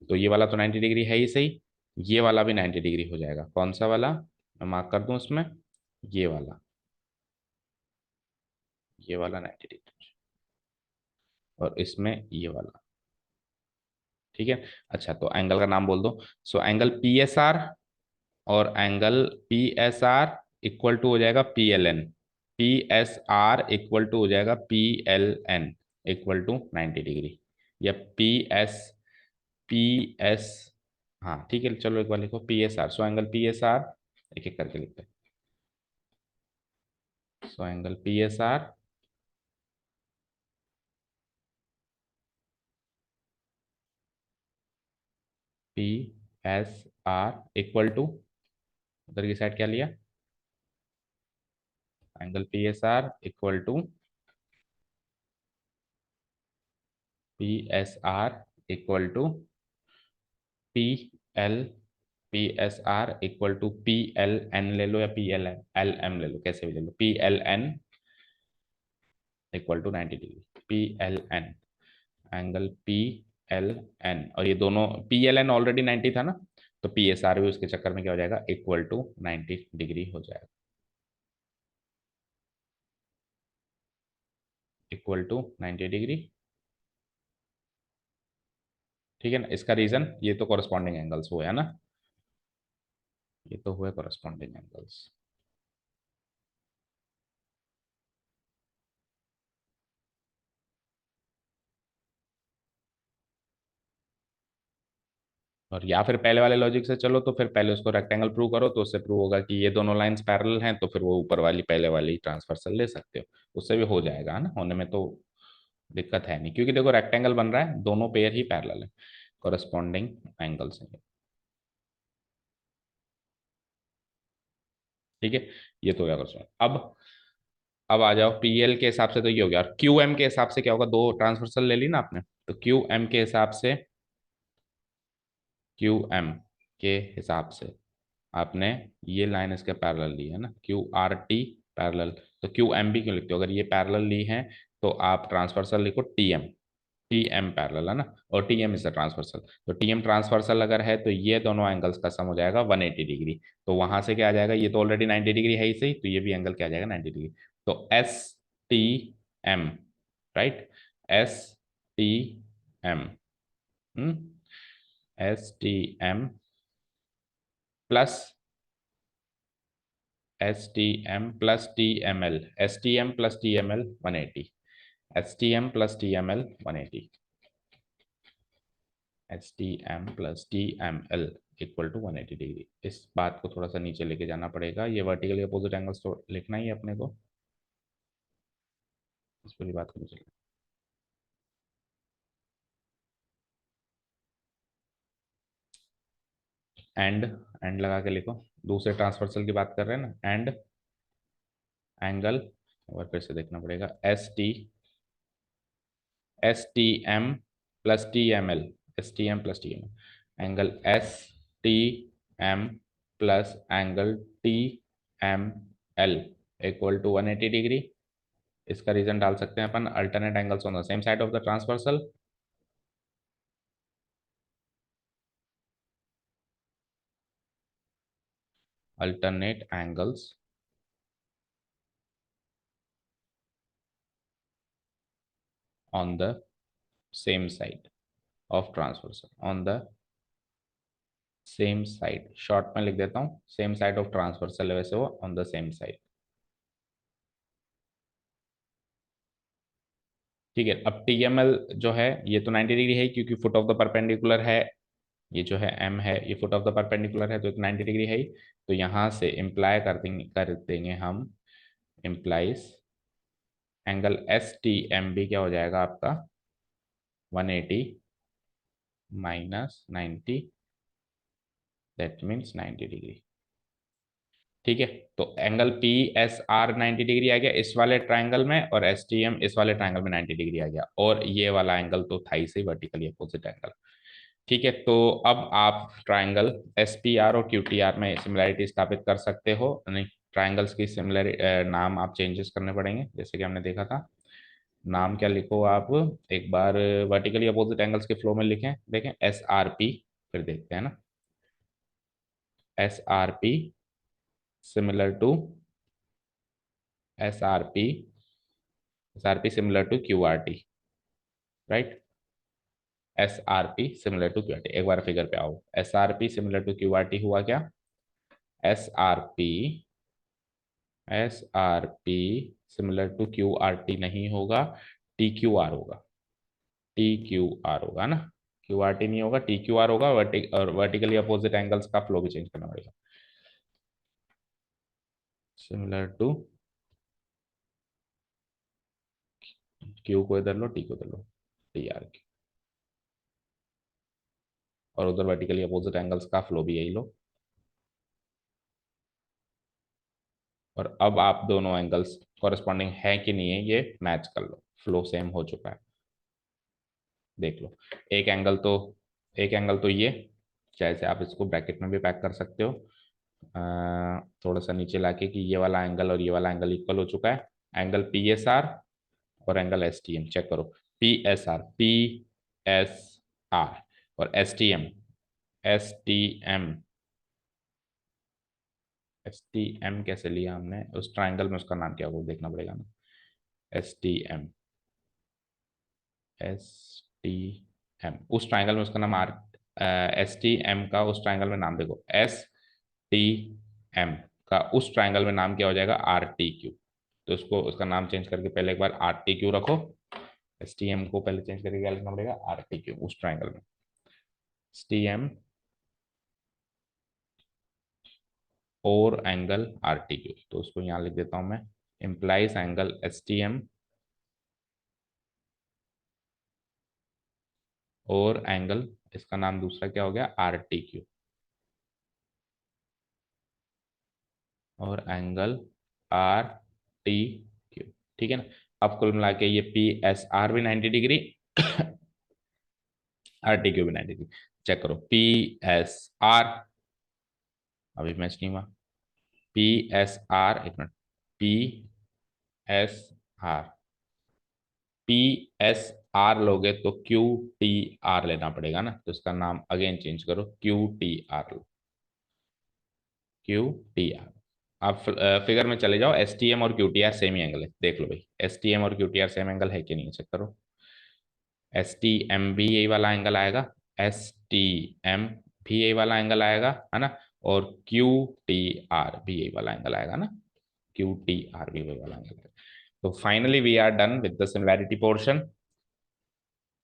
तो ये वाला तो 90 डिग्री है ही सही, ये वाला भी 90 डिग्री हो जाएगा। कौन सा वाला, मैं मार्क कर दूं उसमें, ये वाला, ये वाला 90 डिग्री, और इसमें ये वाला। ठीक है, अच्छा तो एंगल का नाम बोल दो। सो एंगल PSR, और एंगल PSR इक्वल टू हो जाएगा PLN, PSR इक्वल टू हो जाएगा PLN इक्वल टू 90 डिग्री, या PS पी एस, हाँ ठीक है, चलो एक बार लिखो P S R. So angle P S R, एक एक करके लिखते हैं। So angle P S R P S R equal to, उधर की साइड क्या लिया, angle P S R equal to P S R equal to P L, P S R equal to P L N ले लो या P L N L M ले लो, कैसे भी ले लो, P L N equal to 90 degree, P L N, angle P L N, और ये दोनों पी एल एन ऑलरेडी 90 था ना, तो पी एस आर भी उसके चक्कर में क्या हो जाएगा, इक्वल टू 90 डिग्री हो जाएगा, इक्वल टू 90 डिग्री। ठीक है ना, इसका रीजन ये तो कॉरस्पॉन्डिंग एंगल्स हुए है ना, ये तो हुए कॉरस्पॉन्डिंग एंगल्स। और या फिर पहले वाले लॉजिक से चलो, तो फिर पहले उसको रेक्टेंगल प्रूव करो, तो उससे प्रूव होगा कि ये दोनों लाइंस पैरेलल हैं, तो फिर वो ऊपर वाली पहले वाली ट्रांसवर्सल ले सकते हो, उससे भी हो जाएगा, है ना, होने में तो दिक्कत है नहीं, क्योंकि देखो रेक्टेंगल बन रहा है, दोनों पेयर ही पैरेलल है, कॉरस्पॉन्डिंग एंगल्स हैं। ठीक है, ये तो हो गया क्वेश्चन। अब आ जाओ पीएल के हिसाब से, तो ये हो गया, और क्यू एम के हिसाब से क्या होगा, दो ट्रांसवर्सल ले ली ना आपने, तो क्यू एम के हिसाब से, क्यू एम के हिसाब से आपने ये लाइन इसके पैरेलल ली है ना, क्यू आर टी पैरेलल, तो क्यू एम भी क्यों लिखते हो, अगर ये पैरेलल ली है तो आप ट्रांसवर्सल लिखो T M, T M parallel है ना, और T M is a transversal, तो टी एम ट्रांसवर्सल अगर है तो ये दोनों एंगल्स का सम हो जाएगा 180 डिग्री, तो वहां से क्या आ जाएगा, ये तो ऑलरेडी 90 डिग्री है ही सही, तो ये भी एंगल क्या आ जाएगा 90 डिग्री, तो S T M, right, S T M, S T M plus, S T M plus T M L, S T M plus T M L 180, S T M plus T M L 180, H T M plus T M L equal to 180 degree. इस बात को थोड़ा सा नीचे लेके जाना पड़ेगा, ये वर्टिकली अपोजिट एंगल्स तो लिखना ही है अपने को, इस पूरी बात को नीचे एंड, एंड लगा के लिखो, दूसरे ट्रांसवर्सल की बात कर रहे हैं ना, एंड एंगल, और फिर से देखना पड़ेगा, S T M plus T M L, S T M plus T M L, angle S T M plus angle T M L equal to 180 degree. इसका रीजन डाल सकते हैं अपन, alternate angles on the same side of the transversal, alternate angles on the same side of transversal, on the same side, short में लिख देता हूँ, same side of transversal है वैसे वो, ऑन द सेम साइड। ठीक है, अब टी एम एल जो है ये तो 90 डिग्री है, क्योंकि फुट ऑफ द परपेंडिकुलर है, ये जो है एम है, ये फुट ऑफ द परपेंडिकुलर है, तो 90 डिग्री है ही, तो यहाँ से इम्प्लाई कर देंगे हम, implies angle S T M भी क्या हो जाएगा आपका 180 माइनस 90, दैट मीन्स 90 डिग्री। ठीक है, तो angle P S R 90 degree आ गया इस वाले ट्राइंगल में, और एस टी एम इस वाले ट्राइंगल में 90 डिग्री आ गया, और ये वाला एंगल तो था ही सही, वर्टिकली अपोजिट एंगल। ठीक है, तो अब आप ट्राइंगल एस पी आर और क्यू टी आर में सिमिलैरिटी स्थापित कर सकते हो, नहीं, ट्राइंगल्स की सिमिलर नाम आप चेंजेस करने पड़ेंगे, जैसे कि हमने देखा था, नाम क्या लिखो आप, एक बार वर्टिकली अपोजिट एंगल्स के फ्लो में लिखें, देखें एस आर पी, फिर देखते हैं ना, S R P similar to, S R P, S R P similar to Q R T, right, S R P similar to Q R T, एक बार फिगर पे आओ, S R P similar to Q R T हुआ क्या, S R P, S R P similar to Q R T नहीं होगा, T Q R होगा, T Q R होगा ना, क्यू आर टी नहीं होगा, टी क्यू आर होगा, और वर्टिकली अपोजिट एंगल्स का फ्लो भी चेंज करना पड़ेगा। सिमिलर टू क्यू को इधर लो, टी को इधर लो, टी आर की, और उधर वर्टिकली अपोजिट एंगल्स का फ्लो भी यही लो। और अब आप दोनों एंगल्स कॉरेस्पॉन्डिंग है कि नहीं है ये मैच कर लो, फ्लो सेम हो चुका है, देख लो। एक एंगल तो एक एंगल तो ये, जैसे आप इसको ब्रैकेट में भी पैक कर सकते हो, थोड़ा सा नीचे लाके कि ये वाला एंगल और ये वाला एंगल इक्वल हो चुका है। एंगल पी एस आर और angle S T M check करो। पी एस आर और S T M S T M कैसे लिया हमने, उस ट्राइंगल में उसका नाम क्या होगा देखना पड़ेगा ना। एस टी एम उस ट्राइंगल में उसका नाम आर, एस टी एम का उस ट्राइंगल में नाम देखो, एस टी एम का उस ट्राइंगल में नाम क्या हो जाएगा, आर टी क्यू। तो उसको उसका नाम चेंज करके पहले एक बार आर टी क्यू रखो, एस टी एम को पहले चेंज करके क्या लिखना पड़ेगा, आर टी क्यू उस ट्राइंगल में, एस टी एम और एंगल आर टी क्यू। तो उसको यहाँ लिख देता हूँ मैं, implies angle S T M और एंगल, इसका नाम दूसरा क्या हो गया, आर टी क्यू, और एंगल आर टी क्यू। ठीक है ना। अब कुल मिला के ये पी एस आर भी 90 डिग्री, आर टी क्यू भी 90 डिग्री। चेक करो, पी एस आर, अभी मैच नहीं हुआ, पी एस आर, एक minute, P S R, P S are लोगे तो क्यू टी आर लेना पड़ेगा ना, तो इसका नाम अगेन चेंज करो, क्यू टी आर लो, क्यू टी आर। आप फिगर में चले जाओ, एस टी एम और क्यू टी आर सेम ही एंगल है, देख लो भाई, एस टी एम और Q T R same angle है कि नहीं, चेक करो। एस टी एम भी यही वाला एंगल आएगा, एस टी एम भी यही वाला एंगल आएगा, है ना, और क्यू टी आर भी यही वाला एंगल आएगा ना, क्यू टी आर भी वही वाला एंगल है। तो finally we are done with the similarity portion.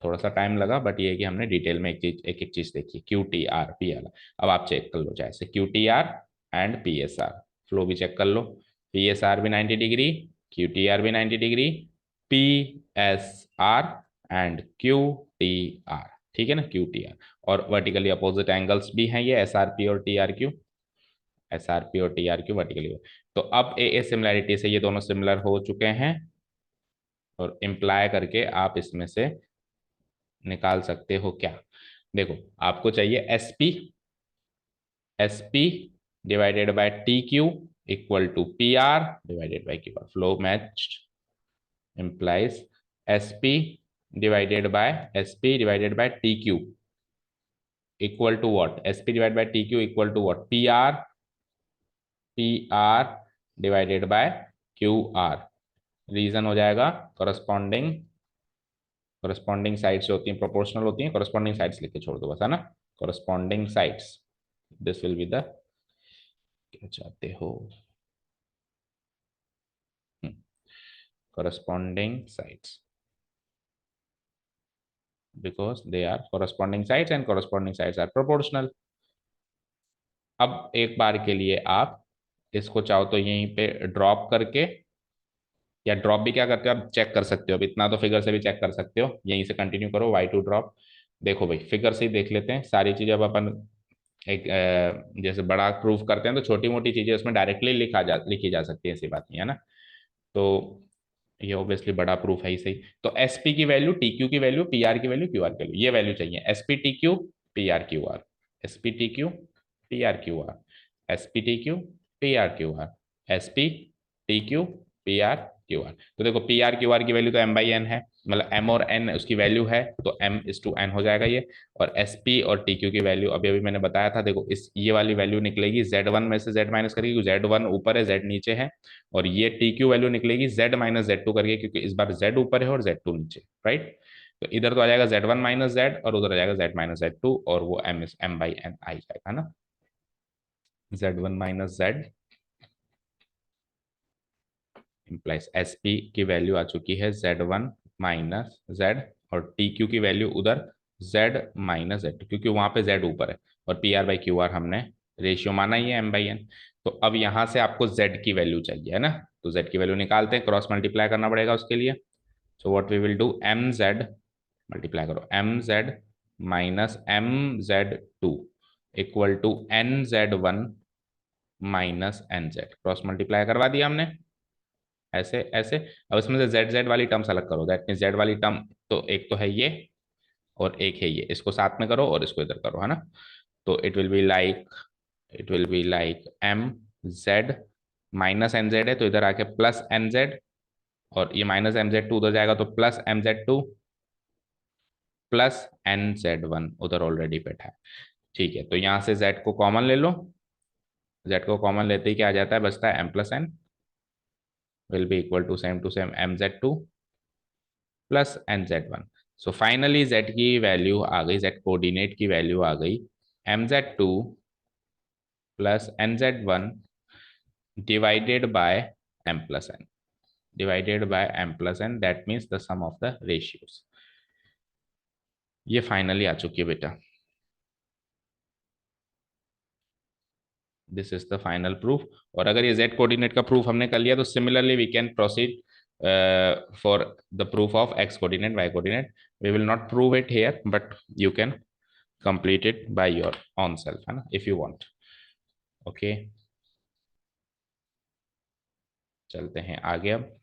थोड़ा सा टाइम लगा, बट ये है कि हमने डिटेल में एक एक चीज देखी, Q T R P R. अब आप चेक कर लो, जैसे Q T R and P S are, flow भी चेक कर लो, पी एस आर भी 90 डिग्री, क्यू टी आर भी 90 degree, P S are and Q T R, ठीक है ना, क्यू टी आर। और वर्टिकली अपोजिट एंगल्स भी हैं ये, एस आर पी और T R Q, S R P और टी आर क्यू वर्टिकली। तो अब ए सिमिलैरिटी से ये दोनों सिमिलर हो चुके हैं, और इम्प्लाई करके आप इसमें से निकाल सकते हो क्या। देखो, आपको चाहिए S P, S P divided by T Q equal to P R divided by Q R, flow match implies sp divided by T Q equal to what, sp divided by T Q equal to what, P R divided by Q R. Reason हो जाएगा corresponding, corresponding sides होती हैं proportional होती हैं, corresponding sides लिख के छोड़ दो बस, है ना, corresponding sides, this will be the, क्या चाहते हो, corresponding sides, because they are corresponding sides and corresponding sides are proportional। अब एक बार के लिए आप इसको चाहो तो यहीं पे ड्रॉप करके, या ड्रॉप भी क्या करते हो आप चेक कर सकते हो, अब इतना तो फिगर से भी चेक कर सकते हो, यहीं से कंटिन्यू करो, वाई टू ड्रॉप। देखो भाई, फिगर से ही देख लेते हैं सारी चीजें। अब अपन एक जैसे बड़ा प्रूफ करते हैं तो छोटी मोटी चीजें उसमें डायरेक्टली लिखी जा सकती है, ऐसी बात नहीं है ना। तो ये ऑब्वियसली बड़ा प्रूफ है ही सही। तो एस पी की वैल्यू, टी क्यू की वैल्यू, पी आर की वैल्यू, क्यू आर की वैल्यू, ये वैल्यू चाहिए, S P T Q P R Q R, S P T Q P R Q R, S P T Q P R Q R, S P T Q P R Q R. तो देखो, P R Q R की value तो M by N है, मतलब M और N उसकी value है, तो एम इज टू एन हो जाएगा ये। और एस पी और टी क्यू की वैल्यू अभी अभी मैंने बताया था, देखो इस ये वाली वैल्यू निकलेगी जेड वन में से जेड माइनस करके, क्योंकि जेड वन ऊपर है जेड नीचे है, और ये टी क्यू वैल्यू निकलेगी जेड माइनस जेड टू करके, क्योंकि इस बार जेड ऊपर है और जेड टू नीचे, राइट। तो इधर तो आ जाएगा जेड वन माइनस जेड, और उधर आ जाएगा जेड माइनस जेड टू, और वो एम बाई एन आ जाएगा ना, Z one minus Z implies S P की वैल्यू आ चुकी है जेड वन माइनस जेड, और टी क्यू की वैल्यू उधर जेड माइनस जेड, क्योंकि वहां पे जेड ऊपर है और P R by Q are हमने रेशियो माना ही है एम बाई एन। तो अब यहां से आपको जेड की वैल्यू चाहिए है ना, तो जेड की वैल्यू निकालते हैं, क्रॉस मल्टीप्लाई करना पड़ेगा उसके लिए। So what we will do, M Z, multiply करो, M Z minus M Z two equal to N Z one minus N Z, cross multiply करवा दिया हमने ऐसे ऐसे। अब इसमें से जेड जेड वाली टर्म्स अलग करो, दैट मीन जेड वाली टर्म तो एक तो है ये और एक है ये, इसको साथ में करो और इसको इधर करो, है ना। तो it will be like M Z minus N Z है तो इधर आके प्लस एन जेड, और ये माइनस एम जेड टू उधर जाएगा तो plus M Z two plus N Z one उधर ऑलरेडी बैठा है। ठीक है, तो यहां से जेड को कॉमन ले लो, जेड को कॉमन लेते ही क्या आ जाता है, बचता है M plus N will be equal to same M Z two plus N Z one. So finally Z की वैल्यू आ गई, जेड कोऑर्डिनेट की वैल्यू आ गई M Z two plus N Z one divided by M plus N, divided by M plus N, that means the sum of the ratios. ये फाइनली आ चुकी है बेटा, this is the final proof. और अगर ये जेड कोऑर्डिनेट का प्रूफ हमने कर लिया तो similarly we can proceed for the proof of X coordinate Y coordinate. We will not prove it here but you can complete it by your own self, है ना, इफ यू वांट। ओके, चलते हैं आगे अब।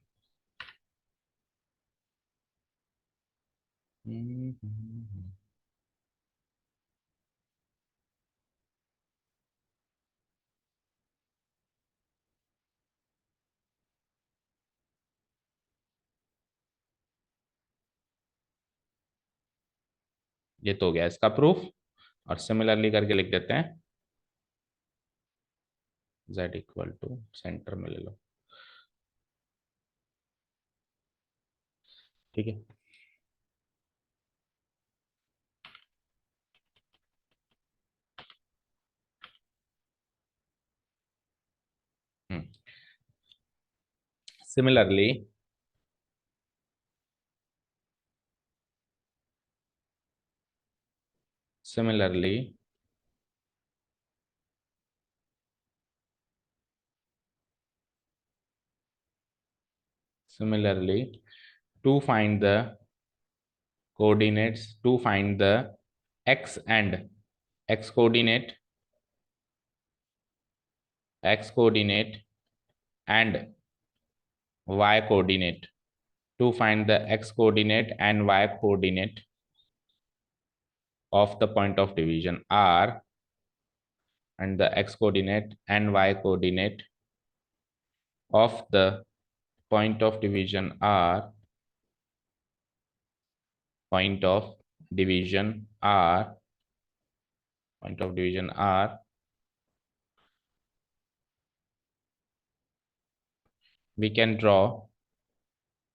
ये तो हो गया इसका प्रूफ, और सिमिलरली करके लिख देते हैं z इक्वल टू, सेंटर में ले लो, ठीक है। Similarly similarly similarly to find the coordinates, to find the x and x coordinate, x coordinate and y coordinate, to find the x coordinate and y coordinate of the point of division r, and the x coordinate and y coordinate of the point of division r, point of division r, point of division r, we can draw,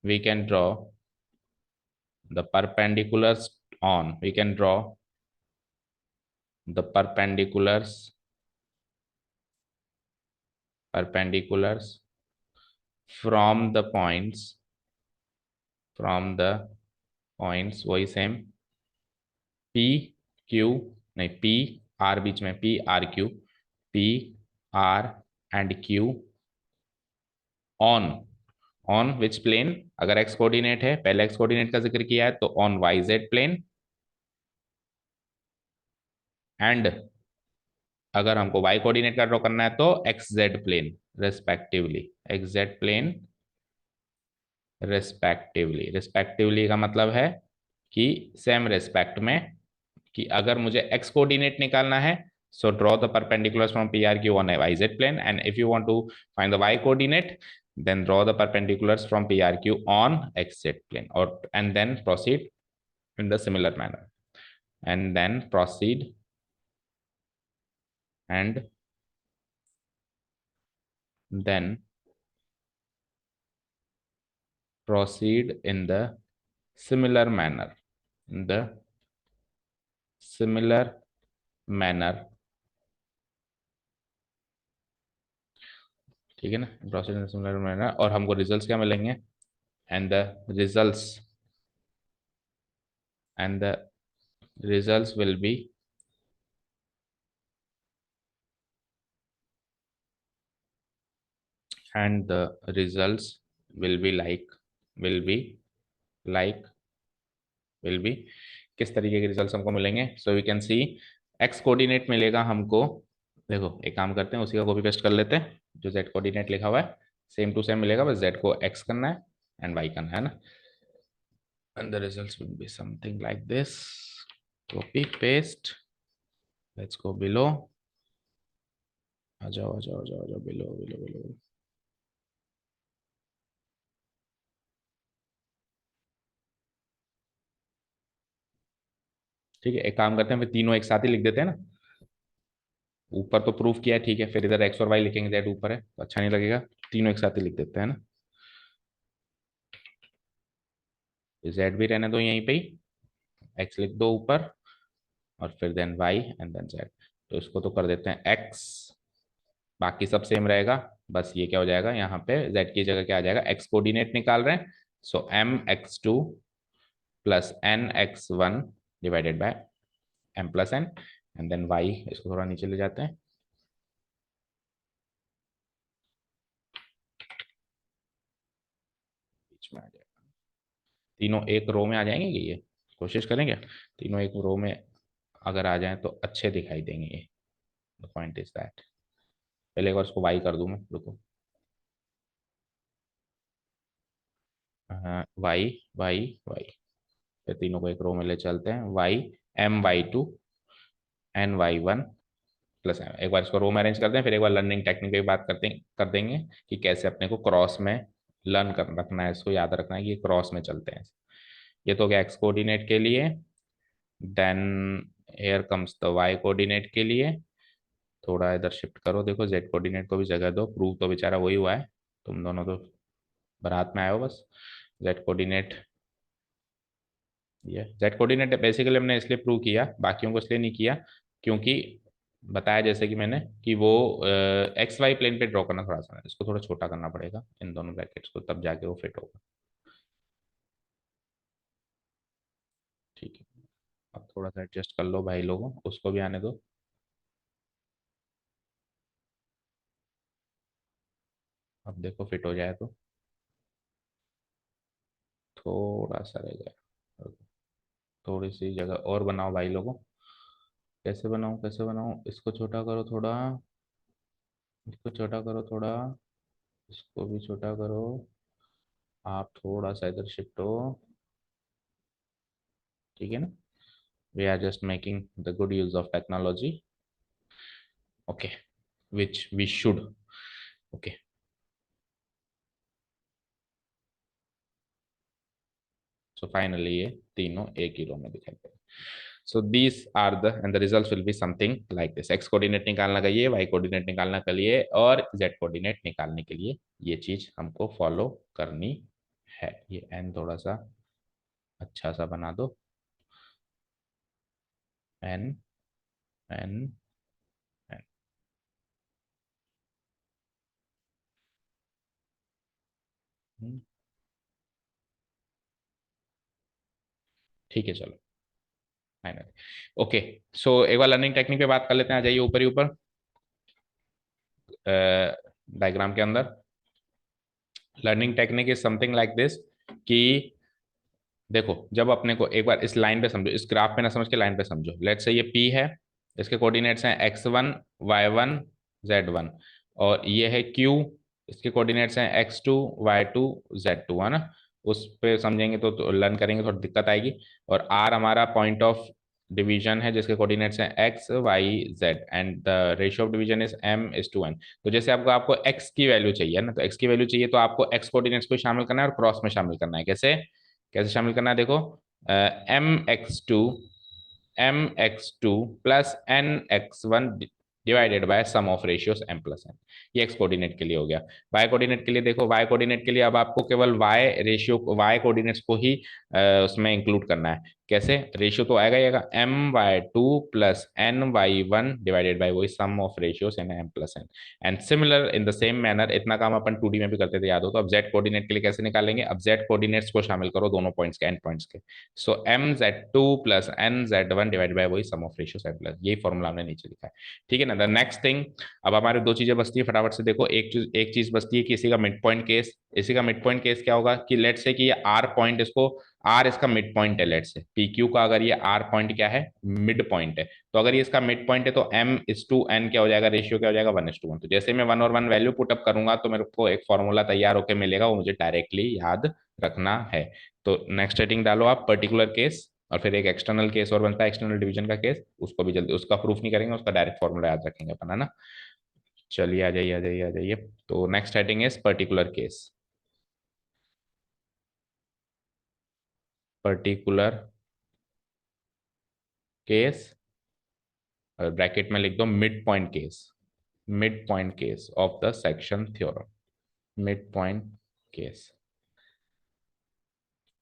we can draw the perpendiculars on, we can draw the perpendiculars from the points, from the points वही same P Q, नहीं P R बीच में, P R Q, P R and Q on, on which plane, अगर X coordinate है, पहले X coordinate का जिक्र किया है तो on Y Z plane, and अगर हमको वाई कोऑर्डिनेट का ड्रॉ करना है तो X Z plane respectively, X Z plane respectively, respectively का मतलब है कि सेम रेस्पेक्ट में, कि अगर मुझे एक्स कोऑर्डिनेट निकालना है so draw the perpendiculars from PRQ on a YZ plane, and if you want to find the Y coordinate then draw the perpendiculars from PRQ on XZ plane, or and then proceed in the similar manner, and then proceed and then proceed in the similar manner, in the similar manner, ठीक है ना, proceed in similar manner, और हमको results क्या मिलेंगे, and the results and the results will be and the results will be like will be like will be किस तरीके के रिजल्ट्स हमको मिलेंगे? So we can see X coordinate मिलेगा हमको। देखो एक काम करते हैं, उसी का कॉपी पेस्ट कर लेते हैं, जो जेड कोऑर्डिनेट लिखा हुआ है सेम टू सेम मिलेगा, बस जेड को एक्स करना है एंड वाई करना है ना। And the results will be something like this. Copy paste, let's go below. आ जाओ आ जाओ आ जाओ आ जाओ, बिलो बिलो बिलो। ठीक है, एक काम करते हैं, फिर तीनों एक साथ ही लिख देते हैं ना। ऊपर तो प्रूफ किया है, ठीक है, फिर इधर एक्स और वाई लिखेंगे, जेड ऊपर है तो अच्छा नहीं लगेगा। तीनों एक साथ ही लिख देते हैं ना। जेड भी रहने दो यहीं पे ही, एक्स लिख दो ऊपर और फिर then Y and then Z. तो इसको तो कर देते हैं एक्स, बाकी सब सेम रहेगा। बस ये क्या हो जाएगा, यहाँ पे जेड की जगह क्या आ जाएगा, एक्स कोऑर्डिनेट निकाल रहे हैं, so M X two plus N X one divided by M plus N and then Y. इसको थोड़ा नीचे ले जाते हैं, बीच में आ जाएगा। तीनों एक रो में आ जाएंगे कि ये, कोशिश करेंगे तीनों एक रो में अगर आ जाएं तो अच्छे दिखाई देंगे ये। The point is that. पहले एक बार उसको वाई कर दूं मैं, रुको। वाई वाई वाई, फिर तीनों को एक रो में ले चलते हैं, Y M Y two N Y one plus M. एक बार इसको रो में अरेंज करते हैं, फिर एक बार लर्निंग टेक्निक की बात करते हैं, कर देंगे कि कैसे अपने को क्रॉस में लर्न कर रखना है, इसको याद रखना है कि क्रॉस में चलते हैं। ये तो क्या एक्स कोऑर्डिनेट के लिए, then here comes the Y coordinate के लिए। थोड़ा इधर शिफ्ट करो, देखो जेड कोऑर्डिनेट को भी जगह दो, प्रूव तो बेचारा वही हुआ है, तुम दोनों तो बारात में आए हो बस। जेड कोऑर्डिनेट, ये जेड कोऑर्डिनेट बेसिकली हमने इसलिए प्रूव किया, बाकियों को इसलिए नहीं किया क्योंकि बताया जैसे कि मैंने कि वो एक्स वाई प्लेन पे ड्रॉ करना थोड़ा सा, इसको थोड़ा छोटा करना पड़ेगा इन दोनों ब्रैकेट्स को, तब जाके वो फिट होगा। ठीक है, अब थोड़ा सा एडजस्ट कर लो भाई लोगों, उसको भी आने दो। अब देखो फिट हो जाए तो, थोड़ा सा रह गया, थोड़ी सी जगह और बनाओ भाई लोगों। कैसे बनाऊं कैसे बनाऊं, इसको छोटा करो थोड़ा, इसको छोटा करो थोड़ा, इसको भी छोटा करो। आप थोड़ा सा इधर शिफ्ट हो, ठीक है ना। We are just making the good use of technology, okay, which we should. Okay, so finally ये तीनों एक ही रो में दिखाई दे। So these are the end the result will be something like this. X coordinate निकालना का ये, वाई कोऑर्डिनेट निकालना के लिए और जेड कोऑर्डिनेट निकालने के लिए ये चीज हमको फॉलो करनी है। ये एन थोड़ा सा अच्छा सा बना दो, एन एन एन। ठीक है चलो, फाइनल ओके। सो एक बार लर्निंग टेक्निक पे बात कर लेते हैं, आ जाइए ऊपर ही ऊपर डायग्राम के अंदर। Learning technique is something like this कि देखो जब अपने को एक बार इस लाइन पे समझो, इस ग्राफ पे ना समझ के लाइन पे समझो। लेट्स से ये P है, इसके कोऑर्डिनेट्स हैं x1 y1 z1, और ये है Q, इसके कोऑर्डिनेट्स हैं x2 y2 z2, है ना। उस पे समझेंगे तो लर्न करेंगे, थोड़ी दिक्कत आएगी। और R हमारा पॉइंट ऑफ डिवीजन है जिसके कोऑर्डिनेट्स हैं x y z and the ratio of division is m:n। तो जैसे आपको आपको x की वैल्यू चाहिए ना, तो x की वैल्यू चाहिए तो आपको x कोऑर्डिनेट्स को शामिल करना है और क्रॉस में शामिल करना है। कैसे कैसे शामिल करना है, देखो m x2 plus n x1 divided by sum of ratios m plus n। ये एक्स कोऑर्डिनेट के लिए हो गया। वाई कोऑर्डिनेट के लिए देखो, वाई कोऑर्डिनेट के लिए अब आपको केवल वाई रेशियो, वाई कोऑर्डिनेट्स को ही उसमें इंक्लूड करना है। कैसे? रेशियो तो आएगा ही आएगा, my2 plus ny1 divided by वही sum of ratios N m plus n। And similar in the same manner, इतना काम अपन 2D में भी करते थे, याद हो तो। अब z कोऑर्डिनेट के लिए कैसे निकालेंगे? अब z कोऑर्डिनेट्स को शामिल करो दोनों पॉइंट्स के, एंड पॉइंट्स के। सो mz2 plus nz1 divided by वही sum of ratios n plus, यही फॉर्मूला हमने नीचे लिखा है। ठीक है ना। द नेक्स्ट थिंग, अब हमारे दो चीजें बचती है, फटाफट से देखो। एक चीज बचती है कि इसी का मिड पॉइंट केस। इसी का मिड पॉइंट केस क्या होगा कि लेट से कि ये आर पॉइंट, इसको आर इसका मिड पॉइंट है, लेट से पी क्यू का अगर ये आर पॉइंट क्या है, मिड पॉइंट है, तो अगर ये इसका मिड पॉइंट है तो एम इज टू एन क्या हो जाएगा, रेशियो क्या हो जाएगा, 1:1। तो जैसे मैं 1 और 1 वैल्यू पुटअप करूंगा तो मेरे को एक फॉर्मूला तैयार होकर मिलेगा, वो मुझे डायरेक्टली याद रखना है। तो नेक्स्ट हेडिंग डालो आप, पर्टिकुलर केस, और फिर एक एक्सटर्नल केस और बनता है, एक्सटर्नल डिवीजन का केस, उसको भी जल्दी, उसका प्रूफ नहीं करेंगे, उसका डायरेक्ट फॉर्मूला याद रखेंगे अपन, है ना। चलिए आ जाइए आ जाइए आ जाइए। तो next heading is particular case. Particular case, bracket में लिख दो mid point case, mid point case of the section theorem, mid point case.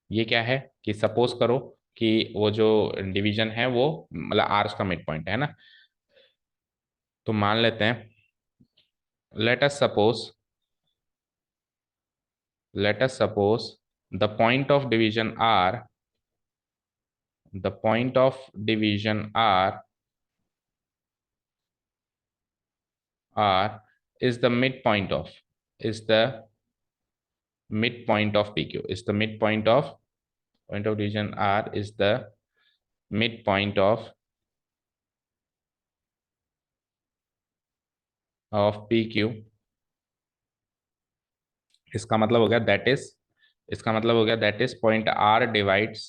ये क्या है कि सपोज करो कि वो जो डिवीजन है वो मतलब आर्स का मिड पॉइंट है ना। तो मान लेते हैं, let us suppose, let us suppose the point of division r, the point of division r is the midpoint of, is the midpoint of pq, is the midpoint of, point of division r is the midpoint of pq। इसका मतलब हो गया that is, इसका मतलब हो गया that is point r divides,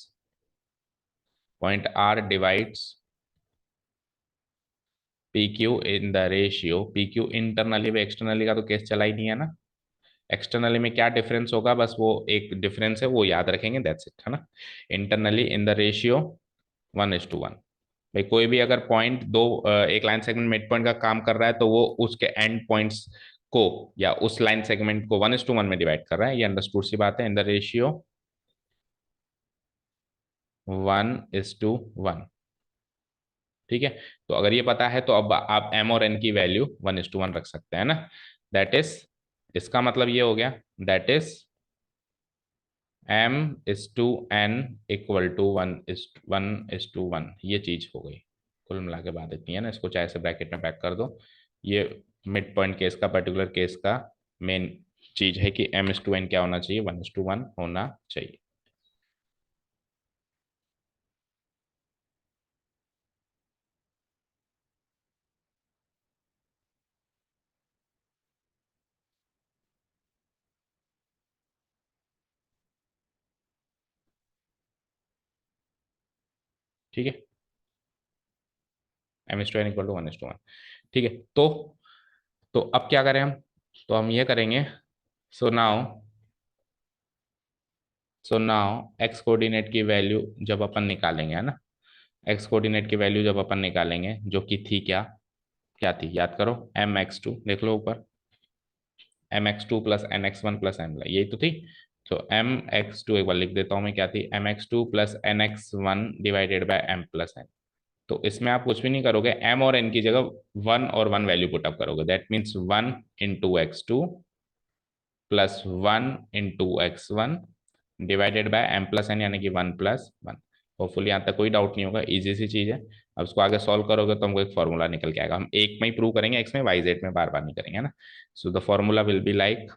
point r divides pq in the ratio, pq internally व externally का तो केस चला ही नहीं है ना। एक्सटर्नली में क्या डिफरेंस होगा, बस वो एक डिफरेंस है, वो याद रखेंगे, दैट्स इट, है ना। Internally in the ratio 1:1। भाई कोई भी अगर पॉइंट दो, एक लाइन सेगमेंट मिड पॉइंट का काम कर रहा है तो वो उसके एंड पॉइंट्स को या उस लाइन सेगमेंट को 1:1 में डिवाइड कर रहा है, ये अंडरस्टूड सी बात है, इन द रेशियो 1:1। ठीक है। तो अगर ये पता है तो अब आप एम और एन की वैल्यू 1:1 रख सकते हैं ना। दैट इज, इसका मतलब ये हो गया, that is m:n equal to 1:1, ये चीज हो गई। कुल मिला के बात इतनी है ना, इसको चाहे से ब्रैकेट में पैक कर दो। ये मिड पॉइंट केस का, पर्टिकुलर केस का मेन चीज है कि m:n क्या होना चाहिए, 1:1 होना चाहिए। ठीक है, m:n इक्वल टू 1:1। ठीक है। तो अब क्या करें हम, तो हम ये करेंगे, so now, so now x coordinate की वैल्यू जब अपन निकालेंगे, है ना, एक्स कोऑर्डिनेट की वैल्यू जब अपन निकालेंगे, जो कि थी क्या, क्या थी याद करो, mx2 देख लो ऊपर, mx2 plus nx1 plus n, यही तो थी। तो mx2 एक बार लिख देता हूं मैं, क्या थी, mx2 plus nx1 divided by m plus n। तो इसमें आप कुछ भी नहीं करोगे, m और n की जगह 1 और 1 वैल्यू पुटअप करोगे, that means 1 × x2 plus 1 × x1 divided bye m plus n, यानी कि 1+1। होपफुली यहाँ तक कोई डाउट नहीं होगा, इजी सी चीज है। अब उसको आगे सॉल्व करोगे तो हमको एक फॉर्मूला निकल के आएगा, हम एक में ही प्रूव करेंगे, एक्स में, वाई जेड में बार बार नहीं करेंगे, है ना। So the formula will be like,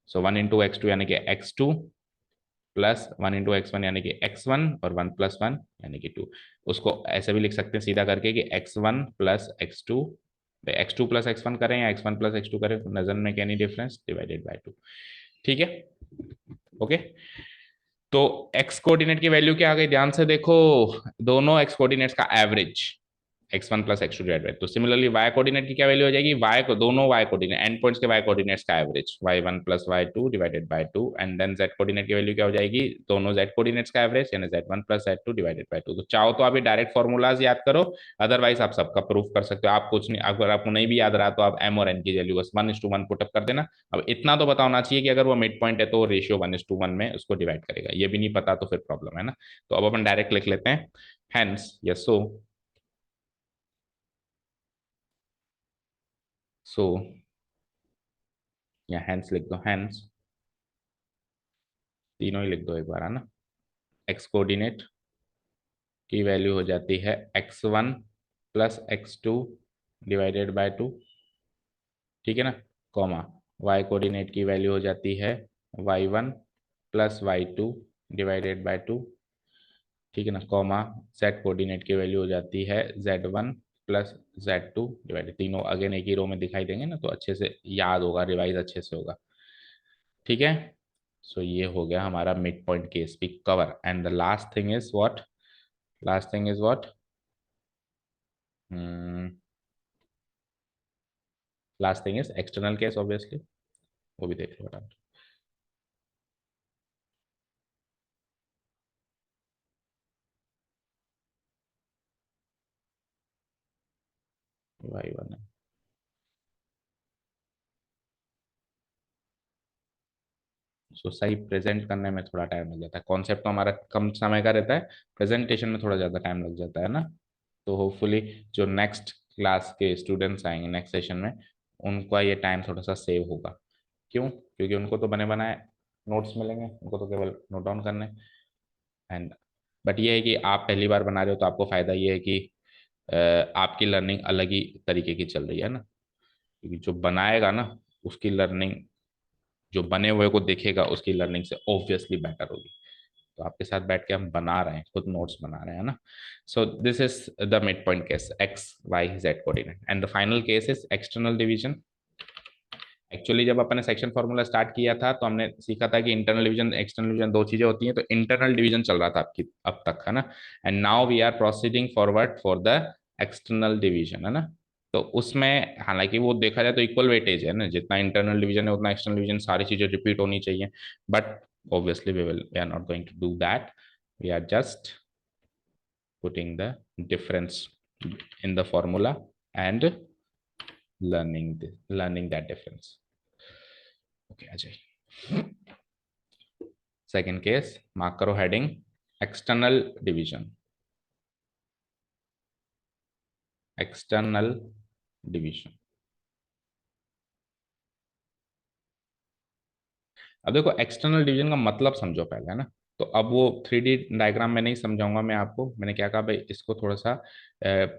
so 1 × x2 यानी कि x2 प्लस 1 × x1 यानी कि x1 और 1+1 यानी कि 2। उसको ऐसे भी लिख सकते हैं सीधा करके कि x1 plus x2, x2 plus x1 करें या x1 प्लस x2 करें, नजर में क्या नहीं डिफरेंस, डिवाइडेड बाय 2। ठीक है, ओके। तो एक्स कोऑर्डिनेट की वैल्यू क्या आ गई, ध्यान से देखो, दोनों एक्स कोऑर्डिनेट्स का average, x1 plus x2 divide by. तो सिमिलरली y कोऑर्डिनेट की क्या वैल्यू हो जाएगी, y को दोनों y कोऑर्डिनेट एंड पॉइंट्स के y कोऑर्डिनेट्स का average y1 plus y2 divided by 2, and then z coordinate की वैल्यू क्या हो जाएगी, दोनों z कोऑर्डिनेट्स का एवरेज यानी z1 plus z2 divided by 2। तो चाहो तो आप ये डायरेक्ट फॉर्मूलाज याद करो, अदरवाइज आप सबका प्रूफ कर सकते हो। आप कुछ नहीं, अगर आपको नहीं भी याद रहा तो आप m और n की वैल्यू बस 1:1 पुटअप कर देना। अब इतना तो पता होना चाहिए कि अगर वो मिड पॉइंट है तो रेशियो 1:1 में उसको डिवाइड करेगा, ये भी नहीं पता तो फिर प्रॉब्लम है ना। तो अब अपन डायरेक्ट लिख लेते हैं, हेंस यस सो या हैंस लिख दो, हैंस तीनों ही लिख दो एक बार, है ना। एक्स कोऑर्डिनेट की वैल्यू हो जाती है x1 plus x2 divided by 2, ठीक है ना, कॉमा y कोऑर्डिनेट की वैल्यू हो जाती है y1 plus y2 divided by 2, ठीक है ना, कॉमा z कोऑर्डिनेट की वैल्यू हो जाती है z1 प्लस z2 डिवाइडेड, तीनों अगेन एक ही रो में दिखाई देंगे ना, तो अच्छे से याद होगा, रिवाइज अच्छे से होगा, ठीक है। सो ये हो गया हमारा मिड पॉइंट केस भी cover, and the last thing is what, last thing is what, last thing is external case obviously, वो भी देख लो फटाफट। y1 है, सो सही प्रेजेंट करने में थोड़ा टाइम लग जाता है, कॉन्सेप्ट तो हमारा कम समय का रहता है, प्रेजेंटेशन में थोड़ा ज़्यादा टाइम लग जाता है ना। तो होपफुली जो नेक्स्ट क्लास के स्टूडेंट्स आएंगे नेक्स्ट सेशन में, उनका ये टाइम थोड़ा सा सेव होगा। क्यों, क्योंकि उनको तो बने बनाए नोट्स मिलेंगे, उनको तो केवल नोट डाउन करने। एंड बट ये है कि आप पहली बार बना रहे हो तो आपको फ़ायदा ये है कि आपकी लर्निंग अलग ही तरीके की चल रही है ना, क्योंकि जो बनाएगा ना उसकी लर्निंग, जो बने हुए को देखेगा उसकी लर्निंग से ऑब्वियसली बेटर होगी। तो आपके साथ बैठ के हम बना रहे हैं, खुद नोट्स बना रहे हैं ना। So this is the mid point case, X Y Z coordinate, and the final case is external division. Actually जब अपने सेक्शन फॉर्मूला स्टार्ट किया था तो हमने सीखा था कि इंटरनल डिवीजन एक्सटर्नल डिवीजन दो चीजें होती हैं, तो इंटरनल डिवीजन चल रहा था आपकी अब तक, है ना। And now we are proceeding forward for the external division, है ना। तो उसमें हालांकि वो देखा जाए तो इक्वल वेटेज है ना, जितना इंटरनल डिवीजन है उतना एक्सटर्नल डिवीजन, सारी चीजें रिपीट होनी चाहिए, but obviously we are not going to do that, we are just putting the difference in the formula and learning that difference. Okay Ajay, second case mark करो heading external division, external division। अब देखो external division का मतलब समझो पहले, है ना। तो अब वो 3D डायग्राम में नहीं समझाऊंगा मैं आपको, मैंने क्या कहा भाई इसको थोड़ा सा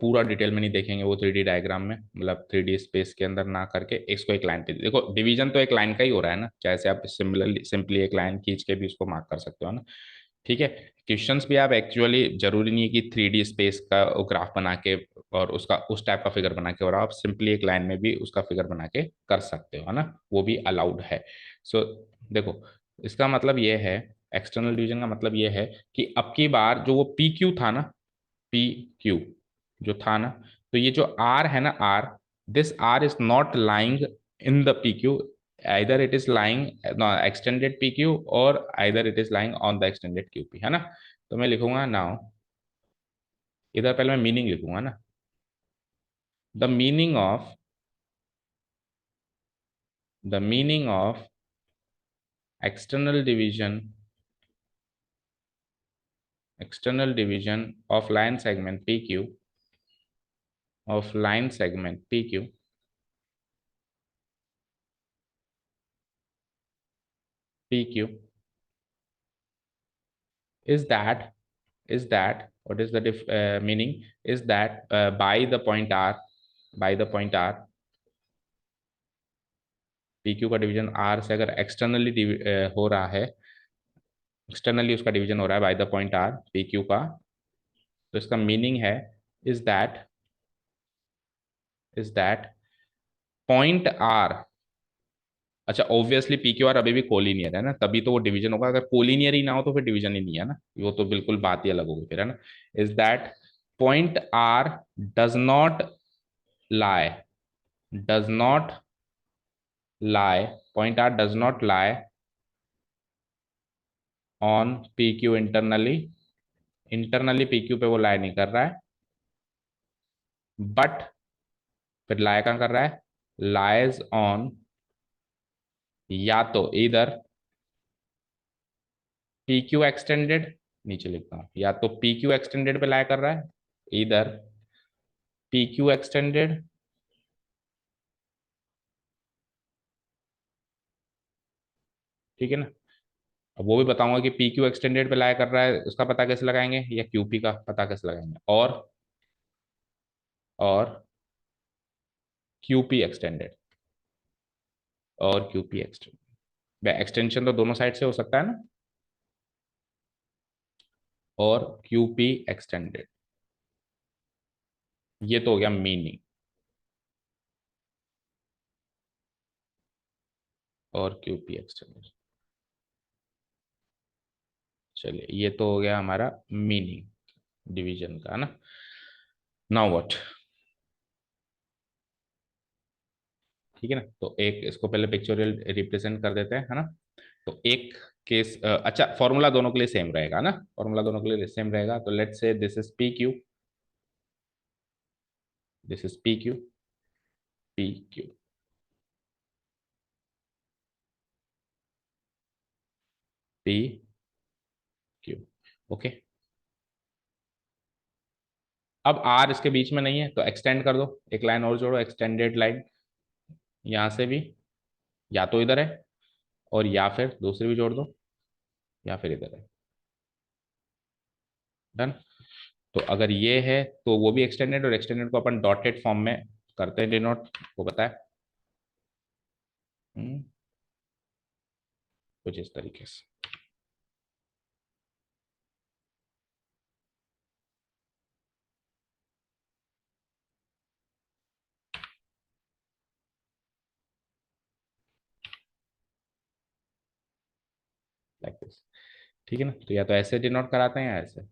पूरा डिटेल में नहीं देखेंगे वो 3D डायग्राम में, मतलब 3D स्पेस के अंदर ना करके इसको एक लाइन पे देखो, डिवीजन तो एक लाइन का ही हो रहा है ना, जैसे आप सिमिलरली सिंपली एक लाइन खींच के भी उसको मार्क कर सकते हो ना, ठीक है। क्वेश्चंस भी आप एक्चुअली जरूरी नहीं है कि 3D स्पेस का ग्राफ बना के और उसका उस टाइप का फिगर बना के, और आप सिंपली एक लाइन में भी उसका फिगर बना के कर सकते हो, है ना, वो भी अलाउड है। सो देखो इसका मतलब ये है, एक्सटर्नल डिवीजन का मतलब ये है कि अब की बार जो वो पी क्यू था ना, पी क्यू जो था ना, तो ये जो आर है ना, R, this R is not lying in the P Q, either it is lying no, extended PQ or either it is lying on the extended QP, है ना। तो मैं लिखूंगा नाउ, इधर पहले मैं मीनिंग लिखूंगा ना, the meaning of, the meaning of external division, external division of line segment PQ, of line segment PQ is that what is the meaning is that by the point R, by the point R, PQ का division R से अगर externally हो रहा है, externally उसका division हो रहा है by the point R PQ का, तो इसका मीनिंग है is that, is that point R, अच्छा ऑब्वियसली पी क्यू आर अभी भी कोलिनियर है ना, तभी तो वो डिवीजन होगा, अगर कोलिनियर ही ना हो तो फिर डिवीजन ही नहीं है ना, वो तो बिल्कुल बात ही अलग होगी फिर, है ना। Is that point R does not lie does not lie point r does not lie on pq internally pq पे वो लाई नहीं कर रहा है, बट फिर लाई कहाँ कर रहा है, लाइज ऑन या तो इधर pq एक्सटेंडेड, नीचे लिखता हूं, या तो pq एक्सटेंडेड पे लाई कर रहा है, इधर pq एक्सटेंडेड, ठीक है ना। अब वो भी बताऊंगा कि pq एक्सटेंडेड पे लाई कर रहा है, उसका पता कैसे लगाएंगे, या qp का पता कैसे लगाएंगे, और qp एक्सटेंडेड, और qp एक्सटेंडेड, एक्सटेंशन तो दोनों साइड से हो सकता है ना, और qp एक्सटेंडेड, ये तो हो गया मीनिंग, और qp एक्सटेंडेड। चलिए ये तो हो गया हमारा मीनिंग डिवीजन का ना। नाउ व्हाट, ठीक है ना। तो एक इसको पहले पिक्चोरियल रिप्रेजेंट कर देते हैं, है ना। तो एक केस, अच्छा फॉर्मूला दोनों के लिए सेम रहेगा ना, फॉर्मूला दोनों के लिए सेम रहेगा। तो let's say this is P Q, this is P Q, P Q, P Q, okay. अब आर इसके बीच में नहीं है तो एक्सटेंड कर दो, एक लाइन और जोड़ो, एक्सटेंडेड लाइन, यहां से भी या तो इधर है, और या फिर दूसरी भी जोड़ दो, या फिर इधर है, डन। तो अगर ये है तो वो भी एक्सटेंडेड, और एक्सटेंडेड को अपन डॉटेड फॉर्म में करते हैं डिनोट, वो पता है। हम्म, कुछ इस तरीके से, लाइक दिस, ठीक है ना। तो या तो ऐसे डिनोट कराते हैं या ऐसे,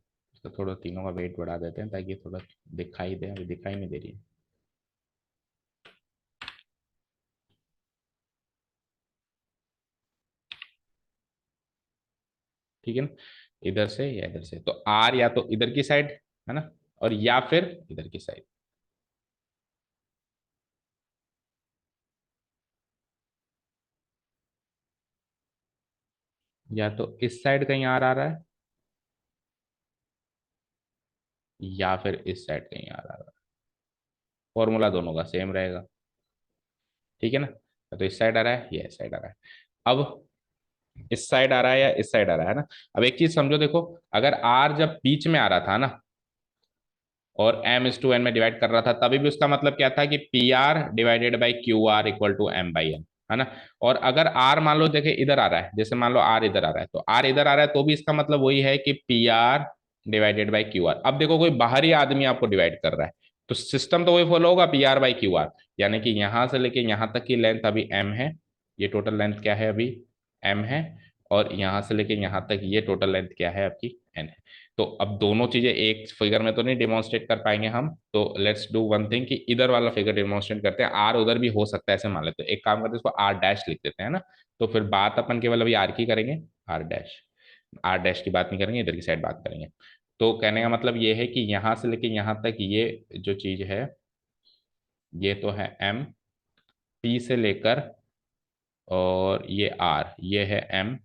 तो थोड़ा तीनों का वेट बढ़ा देते हैं ताकि थोड़ा दिखाई दे, अभी दिखाई नहीं दे रही है, ठीक है ना। इधर से या इधर से, तो आर या तो इधर की साइड, है ना, और या फिर इधर की साइड, या तो इस साइड कहीं आर आ रहा है, या फिर इस साइड कहीं आर आ रहा है, फॉर्मूला दोनों का सेम रहेगा, ठीक है ना। तो इस साइड आ रहा है या इस साइड आ रहा है, अब इस साइड आ रहा है या इस साइड आ रहा है ना। अब एक चीज समझो, देखो अगर आर जब बीच में आ रहा था ना, और एम इज टू एन में डिवाइड कर रहा था, तभी भी उसका मतलब क्या था कि P R divided by Q R equal to M by N, है ना। और अगर आर मान लो देखे इधर आ रहा है, जैसे मान लो आर इधर आ रहा है, तो आर इधर आ रहा है, तो भी इसका मतलब वही है कि P R divided by Q are. अब देखो कोई बाहरी आदमी आपको डिवाइड कर रहा है, तो सिस्टम तो वही फॉलो होगा, P R by Q are, यानी कि यहां से लेके यहां तक की लेंथ अभी एम है, ये टोटल लेंथ क्या है अभी, एम है, और यहां से लेके यहां तक ये टोटल लेंथ क्या है आपकी, एन है। तो अब दोनों चीजें एक फिगर में तो नहीं डिमॉन्स्ट्रेट कर पाएंगे हम, तो लेट्स डू वन थिंग कि इधर वाला फिगर डिमॉन्स्ट्रेट करते हैं, आर उधर भी हो सकता है ऐसे मान लेते हैं, एक काम करते हैं इसको आर डैश लिख देते हैं ना। तो फिर बात अपन केवल अभी आर की करेंगे, आर डैश, आर डैश की बात नहीं करेंगे, इधर की साइड बात करेंगे। तो कहने का मतलब ये है कि यहां से लेके यहां तक ये जो चीज है, ये तो है एम, पी से लेकर, और ये आर, ये है एम,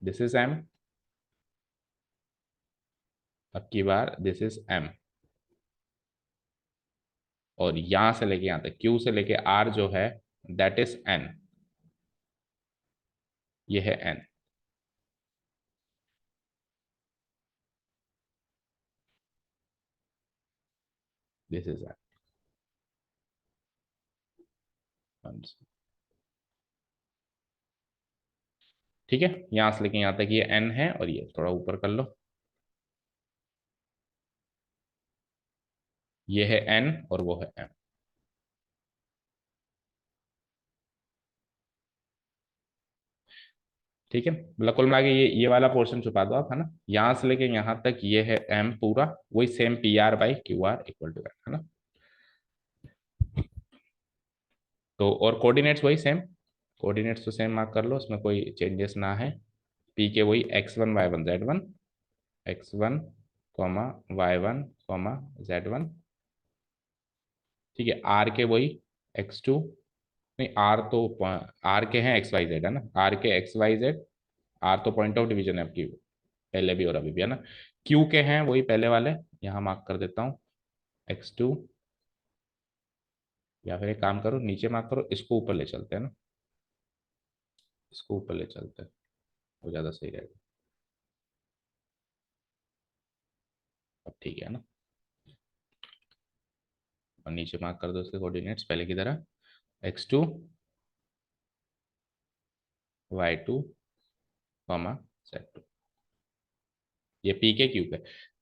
दिस इज एम, अब की बार दिस इज एम, और यहां से लेके यहां तक क्यू से लेके आर जो है, दैट इज एन, ये है एन, दिस इज एन, ठीक है। यहां से लेके यहां तक ये एन है, और ये थोड़ा ऊपर कर लो, ये है एन और वो है एम, ठीक है, मतलब कुल मिला के ये वाला पोर्शन छुपा दो आप, है ना, यहाँ से लेके यहाँ तक ये है एम पूरा, वही same P R by Q R equal to है ना। तो और कोऑर्डिनेट्स वही सेम, कोऑर्डिनेट्स तो सेम मार्क कर लो, उसमें कोई चेंजेस ना है। पी के वही x1 y1 z1, x1 comma y1 comma z1। ठीक है, आर के वही x2, नहीं आर तो, आर के हैं एक्स वाई जेड है ना, आर के एक्स वाई जेड, आर तो पॉइंट ऑफ डिवीजन है आपकी, पहले भी और अभी भी है ना। क्यू के हैं वही पहले वाले, यहाँ मार्क कर देता हूँ x2, या फिर एक काम करो नीचे मार्क करो, इसको ऊपर ले चलते हैं ना, इसको ऊपर ले चलते हैं, वो ज़्यादा सही रहेगा। अब ठीक है ना, और नीचे मार्क कर दो उसके कोऑर्डिनेट्स पहले की तरह, x2 y2 कॉमा z2। ये पी के क्यू के,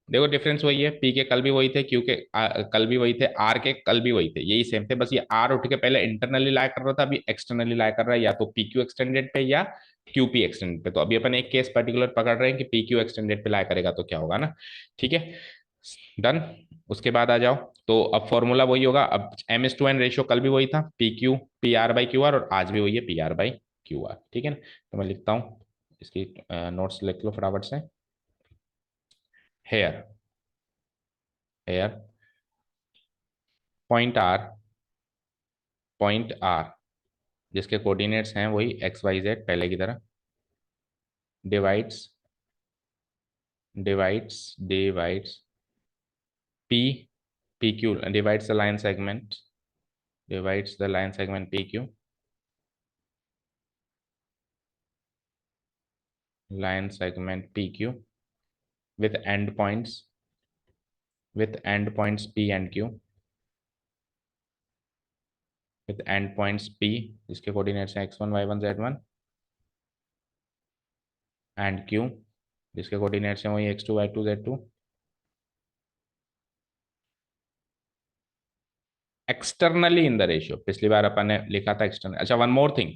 देखो डिफरेंस वही है, पी के कल भी वही थे, क्यू के कल भी वही थे, आर के कल भी वही थे, यही सेम थे, बस ये आर उठ के पहले इंटरनली लाई कर रहा था, अभी एक्सटर्नली लाई कर रहा है, या तो पी क्यू एक्सटेंडेड पे या क्यू पी एक्सटेंडेड पे। तो अभी अपन एक केस पर्टिकुलर पकड़ रहे हैं कि पी क्यू एक्सटेंडेड पे लाई करेगा तो क्या होगा ना। ठीक है, डन। उसके बाद आ जाओ, तो अब फॉर्मूला वही होगा, अब M is to N ratio कल भी वही था, P Q P R by Q R, और आज भी वही है P R by Q R. ठीक है ना, तो मैं लिखता हूँ, इसकी नोट्स लिख लो फटाफट से। Here, here point R, point R जिसके कोऑर्डिनेट्स हैं वही एक्स वाई जेड पहले की तरह, divides, divides P, P Q divides the line segment, divides the line segment P Q, line segment P Q with end points, with end points p and q, with end points p जिसके coordinates हैं x1 y1 z1, and q जिसके coordinates हैं वही x2 y2 z2, externally in the ratio, पिछली बार अपन ने लिखा था external. अच्छा one more thing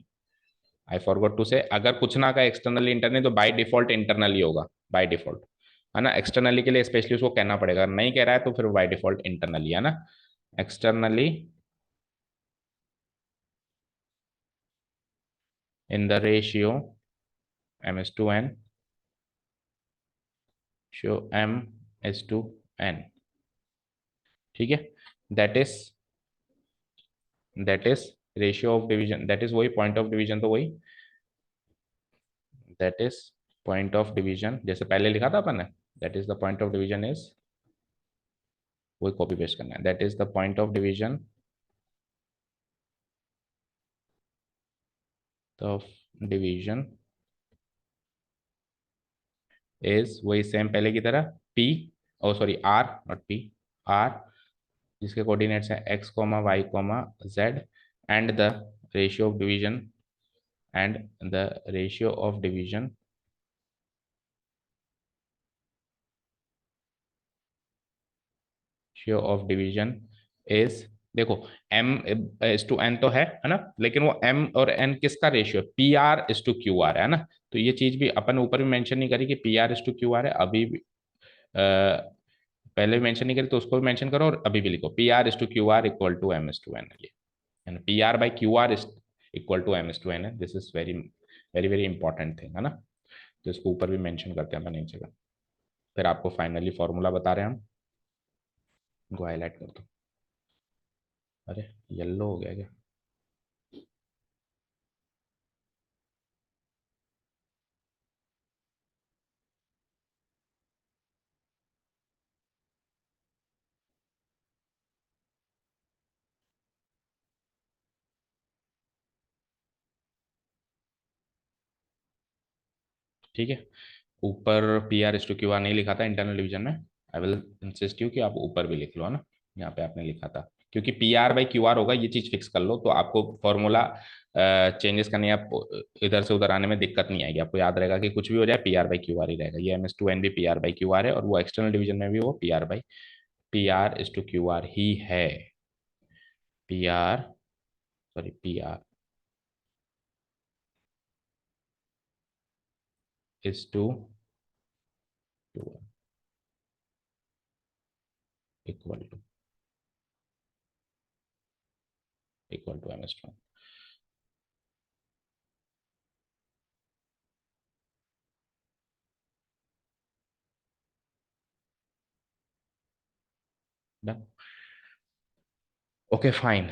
I forgot to say, अगर कुछ ना का एक्सटर्नली इंटरनली तो बाय डिफॉल्ट इंटरनली होगा, बाय डिफॉल्ट, है ना, एक्सटर्नली के लिए स्पेशली उसको कहना पड़ेगा, अगर नहीं कह रहा है तो फिर बाय डिफॉल्ट इंटरनली है ना, externally in the ratio m/n, show m/n। ठीक है, that is, that is ratio of division, that is वही पॉइंट ऑफ डिवीजन, तो वही that is point of division जैसे पहले लिखा था अपन ने, that is the point of division is, वही कॉपी पेस्ट करना है, that is the point of division of division is, वही सेम पहले की तरह p, oh sorry R not p, are जिसके कोऑर्डिनेट्स हैं x comma y comma z, and the ratio of division, and the ratio of division, ratio of division is, देखो m is to n तो है ना, लेकिन वो m और n किसका रेशियो है, P R is to Q R है ना। तो ये चीज भी अपन ऊपर भी मेंशन नहीं करी कि P R is to Q R है, अभी भी पहले भी मेंशन नहीं करी तो उसको भी मेंशन करो, और अभी भी लिखो P R is to Q R equal to M is to N, ये है ना, P R by Q R is equal to M is to N है, this is very very very important thing है ना। तो इसको ऊपर भी मेंशन करते हैं अपन एक जगह, फिर आपको फाइनली फॉर्मूला बता रहे हैं हम, इनको हाईलाइट कर दो। अरे येलो हो गया क्या, ठीक है, ऊपर P R is to Q R नहीं लिखा था इंटरनल डिवीजन में, आई विल इंसिस्ट यू कि आप ऊपर भी लिख लो, है ना, यहाँ पे आपने लिखा था, क्योंकि P R by Q R होगा, ये चीज फिक्स कर लो तो आपको फॉर्मूला चेंजेस करने या इधर से उधर आने में दिक्कत नहीं आएगी, आपको याद रहेगा कि कुछ भी हो जाए P R by Q R ही रहेगा, ये एम एस टू एन भी P R by Q R है, और वो एक्सटर्नल डिवीजन में भी वो P R is to Q R ही है, P R, sorry P R, is to equal to MS2। Done. Okay fine.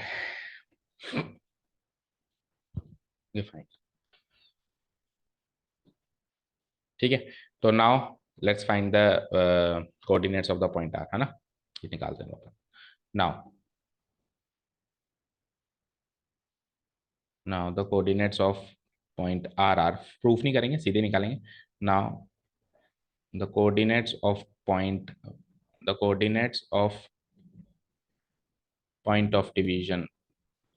Okay fine. ठीक है। तो now let's find the coordinates of the point R, है ना, ये निकालते हैं अपन। Now now the coordinates of point R R, proof नहीं करेंगे, सीधे निकालेंगे। Now the coordinates of point, the coordinates of point of division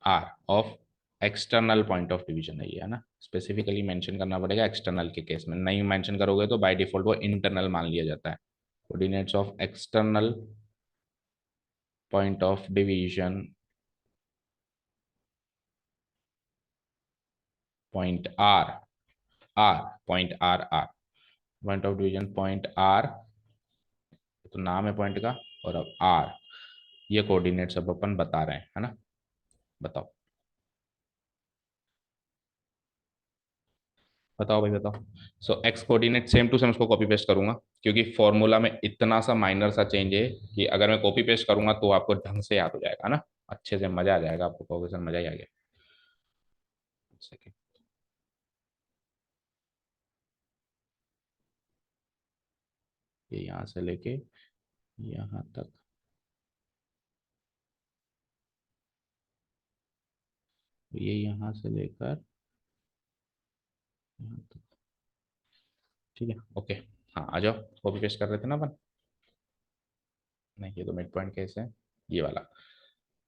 R of external point of division है ये, है ना, स्पेसिफिकली मेंशन करना पड़ेगा एक्सटर्नल के केस में, नहीं मेंशन करोगे तो बाय डिफॉल्ट वो इंटरनल मान लिया जाता है। Coordinates of external point of division point R, R point R, R point of division point R, तो नाम है पॉइंट का, और अब आर, ये कोऑर्डिनेट्स अब अपन बता रहे हैं, है ना, बताओ। बताओ भाई बताओ। So X coordinate same to same उसको कॉपी पेस्ट करूंगा, क्योंकि फॉर्मूला में इतना सा माइनर सा चेंज है कि अगर मैं कॉपी पेस्ट करूंगा तो आपको ढंग से याद हो जाएगा ना, अच्छे से मजा आ जाएगा आपको, कहोगे सर मजा ही आ गया। सेकेंड, ये यहाँ से लेके यहाँ तक, ये यहाँ से लेकर यहाँ तक। ठीक है ओके। हाँ आ जाओ, कॉपी पेस्ट कर रहे थे ना अपन, नहीं ये तो मिड पॉइंट केस है, ये वाला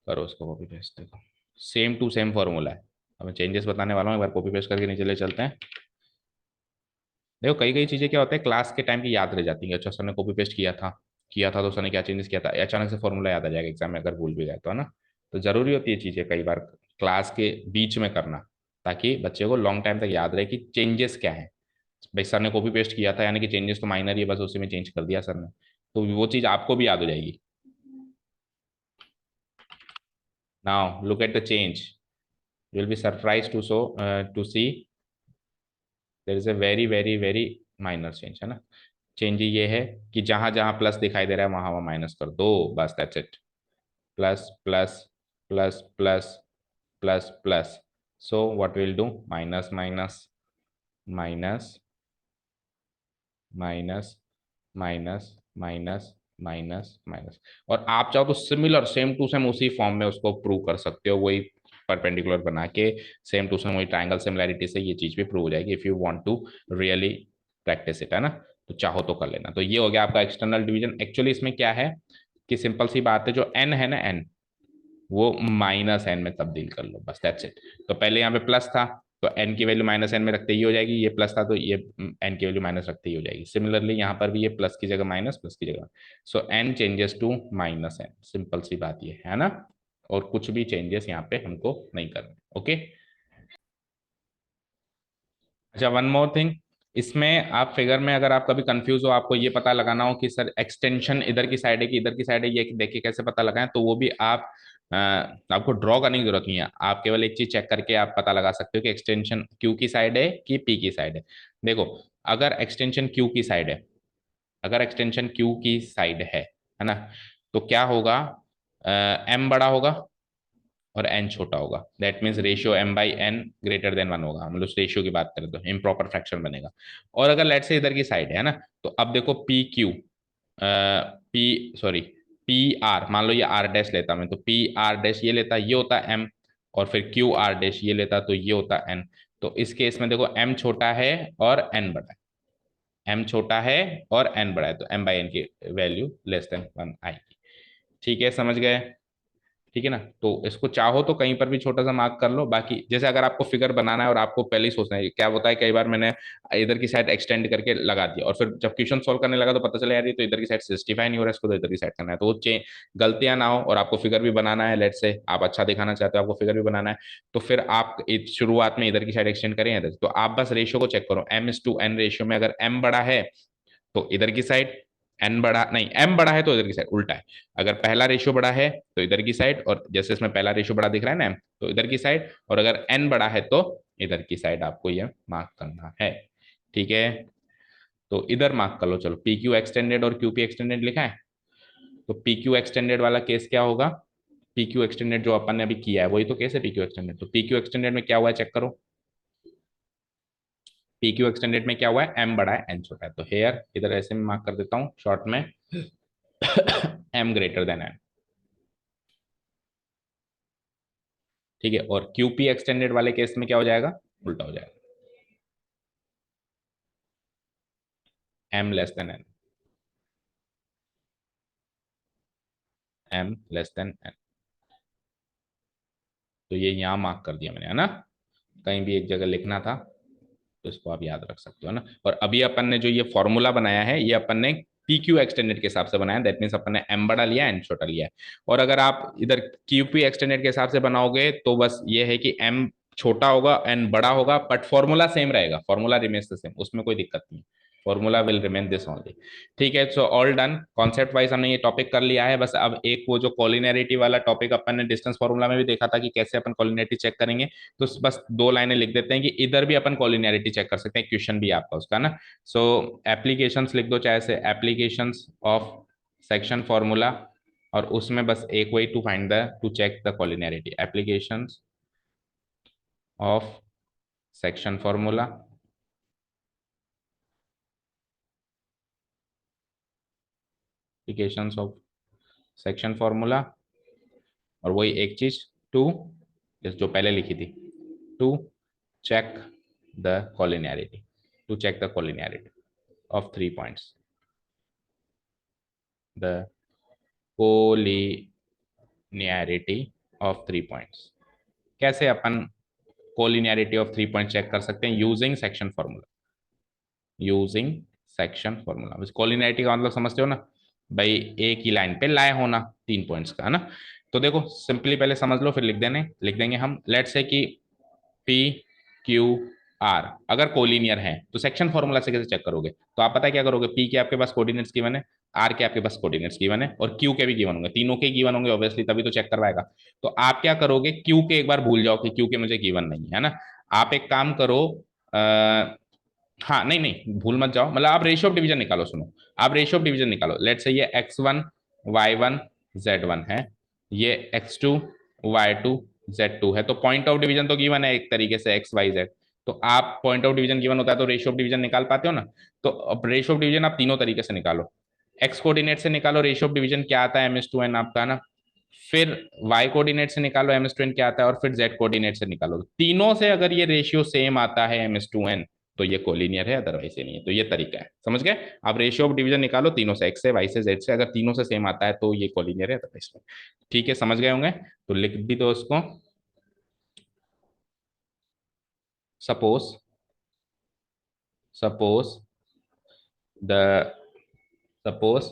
करो उसको कॉपी पेस्ट, देखो सेम टू सेम फॉर्मूला है। अब मैं चेंजेस बताने वाला हूँ, एक बार कॉपी पेस्ट करके नीचे ले चलते हैं। देखो कई कई चीजें क्या होता है क्लास के टाइम की याद रह जाती है, अच्छा सर ने कॉपी पेस्ट किया था तो सर ने क्या चेंजेस किया था, अचानक से फॉर्मूला याद आ जाएगा एग्जाम में अगर भूल भी गए तो, है ना। तो जरूरी होती है चीजें कई बार क्लास के बीच में करना, ताकि बच्चे को लॉन्ग टाइम तक याद रहे कि चेंजेस क्या है। भाई सर ने कॉपी पेस्ट किया था यानी कि चेंजेस तो माइनर ही है, बस उसी में चेंज कर दिया सर ने, तो वो चीज आपको भी याद हो जाएगी। Now look at the change, you will be surprise to see there is a very very very minor change, है ना। चेंज ये है कि जहां जहां प्लस दिखाई दे रहा है वहां वहां माइनस कर दो, बस that's it. Plus plus plus plus plus plus, so what will do, minus minus minus minus minus minus minus minus. और आप चाहो तो सिमिलर सेम टू सेम उसी फॉर्म में उसको प्रूव कर सकते हो, वही परपेंडिकुलर बना के सेम टू सेम वही ट्राइंगल सिमिलैरिटी से ये चीज भी प्रूव हो जाएगी, if you want to really practice it, है ना। तो चाहो तो कर लेना। तो ये हो गया आपका एक्सटर्नल डिवीजन। एक्चुअली इसमें क्या है कि सिंपल सी बात है, जो एन है ना, एन वो माइनस एन में तब्दील कर लो, बस दैट्स इट। तो पहले यहाँ पे प्लस था तो एन की वैल्यू माइनस एन में रखते ही हो जाएगी, ये प्लस था तो ये एन की वैल्यू माइनस रखते ही हो जाएगी। सिमिलरली यहाँ पर भी ये प्लस की जगह माइनस, प्लस की जगह, so N changes to minus N, simple सी बात ये है ना। और कुछ भी चेंजेस यहाँ पे हमको नहीं करने, ओके। अच्छा वन मोर थिंग, इसमें आप फिगर में अगर आप कभी कंफ्यूज हो, आपको ये पता लगाना हो कि सर एक्सटेंशन इधर की साइड है कि इधर की साइड है, ये देखिए कैसे पता लगाएं, तो वो भी आप आपको ड्रॉ करने की जरूरत नहीं है, आप केवल एक चीज चेक करके आप पता लगा सकते हो कि एक्सटेंशन क्यू की साइड है कि पी की साइड है। देखो अगर एक्सटेंशन क्यू की साइड है, अगर एक्सटेंशन क्यू की साइड है ना, तो क्या होगा, एम बड़ा होगा और एन छोटा होगा, that means ratio m by n greater than one होगा, मतलब रेशियो की बात करें तो इम्प्रॉपर फ्रैक्शन बनेगा। और अगर लेट से इधर की साइड है ना, तो अब देखो P Q, P sorry P are, मान लो ये आर डैश लेता मैं, तो पी आर डैश ये लेता, ये होता एम, और फिर क्यू आर डैश ये लेता तो ये होता एन। तो इस केस में देखो एम छोटा है और एन बड़ा है, एम छोटा है और एन बड़ा है, तो एम बाई एन की वैल्यू लेस देन वन आएगी। ठीक है समझ गए। ठीक है ना। तो इसको चाहो तो कहीं पर भी छोटा सा मार्क कर लो। बाकी जैसे अगर आपको फिगर बनाना है और आपको पहले ही सोचना है, क्या होता है कई बार मैंने इधर की साइड एक्सटेंड करके लगा दिया और फिर जब क्वेश्चन सॉल्व करने लगा तो पता चला यार ये तो इधर की साइड जस्टिफाई नहीं हो रहा है, इसको तो इधर की साइड करना है। तो वो गलतियां ना हो और आपको फिगर भी बनाना है, लेट से आप अच्छा दिखाना चाहते हो, आपको फिगर भी बनाना है, तो फिर आप शुरुआत में इधर की साइड एक्सटेंड करें इधर। तो आप बस रेशियो को चेक करो, M:N रेशियो में अगर M बड़ा है तो इधर की साइड, एन बड़ा नहीं, एम बड़ा है तो इधर की साइड, उल्टा है। अगर पहला रेशियो बड़ा है तो इधर की साइड, और जैसे इसमें पहला रेशियो बड़ा दिख रहा है ना, तो इधर की साइड, और अगर एन बड़ा है तो इधर की साइड आपको ये मार्क करना है। ठीक है, तो इधर मार्क कर लो। चलो, पी क्यू एक्सटेंडेड और क्यू पी एक्सटेंडेड लिखा है, तो पी क्यू एक्सटेंडेड वाला केस क्या होगा? पी क्यू एक्सटेंडेड जो अपन ने अभी किया है वही तो केस है पी क्यू एक्सटेंडेड। तो पी क्यू एक्सटेंडेड में क्या हुआ है चेक करो। पी क्यू एक्सटेंडेड में क्या हुआ है? एम बड़ा है एन छोटा है। तो हेयर इधर ऐसे में मार्क कर देता हूँ शॉर्ट में, एम ग्रेटर देन एन। ठीक है, और क्यूपी एक्सटेंडेड वाले केस में क्या हो जाएगा? उल्टा हो जाएगा, m less than n, m less than n. तो ये यहां मार्क कर दिया मैंने, है ना। कहीं भी एक जगह लिखना था तो इसको आप याद रख सकते हो ना। और अभी अपन ने जो ये फॉर्मूला बनाया है ये अपन ने पी क्यू एक्सटेंडेड के हिसाब से बनाया, दैट मीन्स अपन ने एम बड़ा लिया एन छोटा लिया है। और अगर आप इधर क्यू पी एक्सटेंडेड के हिसाब से बनाओगे तो बस ये है कि एम छोटा होगा एन बड़ा होगा, बट फॉर्मूला सेम रहेगा, फॉर्मूला रिमेन्स द सेम, उसमें कोई दिक्कत नहीं है, formula will remain this only. ठीक है, so all done. Concept wise हमने ये टॉपिक कर लिया है। बस अब एक वो जो कॉलिनैरिटी वाला टॉपिक अपन ने डिस्टेंस फॉर्मूला में भी देखा था कि कैसे अपन कॉलिनैरिटी चेक करेंगे, तो बस दो लाइनें लिख देते हैं कि इधर भी अपन कॉलिनैरिटी चेक कर सकते हैं, क्वेश्चन भी आपका उसका ना। सो एप्लीकेशंस लिख दो चाहे से, एप्लीकेशंस ऑफ सेक्शन फॉर्मूला, और उसमें बस एक वही to find the to check the collinearity, applications of section formula, applications of section formula, और वही एक चीज टू, जो पहले लिखी थी, to check the collinearity, to check the collinearity of 3 points, the collinearity of 3 points। कैसे अपन कोलिनियरिटी ऑफ 3 पॉइंट चेक कर सकते हैं? Using section formula, using section formula. Collinearity का मतलब समझते हो ना भाई, एक ही लाइन पे लाए होना 3 पॉइंट्स का, है ना। तो देखो सिंपली पहले समझ लो फिर लिख देंगे हम। लेट से कि पी क्यू आर अगर कोलिनियर है तो सेक्शन फॉर्मूला से कैसे चेक करोगे? तो आप पता है क्या करोगे, पी के आपके पास कोऑर्डिनेट्स गिवन है, आर के आपके पास कोऑर्डिनेट्स गिवन है, और क्यू के भी गिवन होंगे, तीनों के गिवन होंगे ऑब्वियसली, तभी तो चेक करवाएगा। तो आप क्या करोगे, क्यू के एक बार भूल जाओ कि क्यू के मुझे गिवन नहीं है ना। आप एक काम करो, हाँ नहीं नहीं भूल मत जाओ, मतलब आप रेशियो ऑफ डिवीजन निकालो। सुनो, आप रेशियो ऑफ डिवीजन निकालो। लेट से ये x1 y1 z1 है, ये x2 y2 z2 है, तो पॉइंट ऑफ डिवीजन तो गिवन है एक तरीके से x y z। तो आप पॉइंट ऑफ डिवीजन गिवन होता है तो रेशियो ऑफ डिवीजन निकाल पाते हो ना। तो अब रेशियो ऑफ डिवीजन आप तीनों तरीके से निकालो, एक्स कोऑर्डिनेट से निकालो रेशियो ऑफ डिवीजन क्या आता है M:2n आपका ना, फिर y कोऑर्डिनेट से निकालो M:2n क्या आता है, और फिर z कोऑर्डिनेट से निकालो। तीनों से अगर ये रेशियो सेम आता है M:2n तो ये कोलिनियर है, अदरवाइज ये नहीं है। तो ये तरीका है, समझ गए? आप रेशियो ऑफ डिवीजन निकालो तीनों से, x से y से z से, अगर तीनों से सेम आता है तो ये कोलिनियर है, अदरवाइज नहीं। ठीक है, समझ गए होंगे? तो लिख भी दो उसको। Suppose, suppose the suppose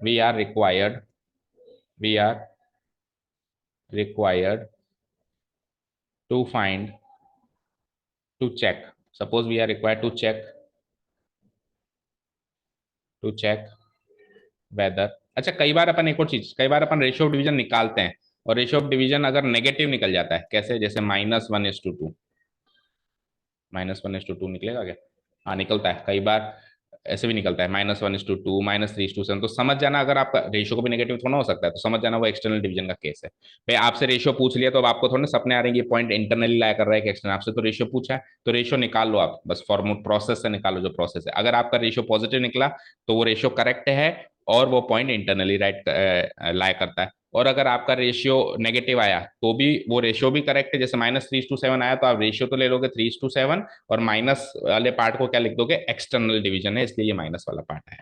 we are required, we are required to find, to check, suppose we are required to check whether, अच्छा कई बार अपन एक और चीज, कई बार अपन रेशियो ऑफ डिवीजन निकालते हैं और रेशियो ऑफ डिवीजन अगर नेगेटिव निकल जाता है, कैसे? जैसे -1:2, -1:2 निकलेगा क्या? हाँ निकलता है कई बार, ऐसे भी निकलता है -1:2, -3:7। तो समझ जाना, अगर आपका रेशियो को भी नेगेटिव थोड़ा हो सकता है, तो समझ जाना वो एक्सटर्नल डिवीजन का केस है। भाई आपसे रेशियो पूछ लिया तो अब आपको थोड़ा सपने आ रहे हैं ये पॉइंट इंटरनली लाया कर रहा है कि एक्सटर्नल, आपसे तो रेशियो पूछा है तो रेशियो निकाल लो आप, बस फॉर्मूला प्रोसेस से निकालो जो प्रोसेस है। अगर आपका रेशियो पॉजिटिव निकला तो वो रेशियो करेक्ट है, और वो पॉइंट इंटरनली राइट लाई करता है। और अगर आपका रेशियो नेगेटिव आया तो भी वो रेशियो भी करेक्ट है, जैसे -3:7 आया तो आप रेशियो तो ले लोगे 3:7, और माइनस वाले पार्ट को क्या लिख दोगे, एक्सटर्नल डिवीजन है, इसलिए ये माइनस वाला पार्ट है।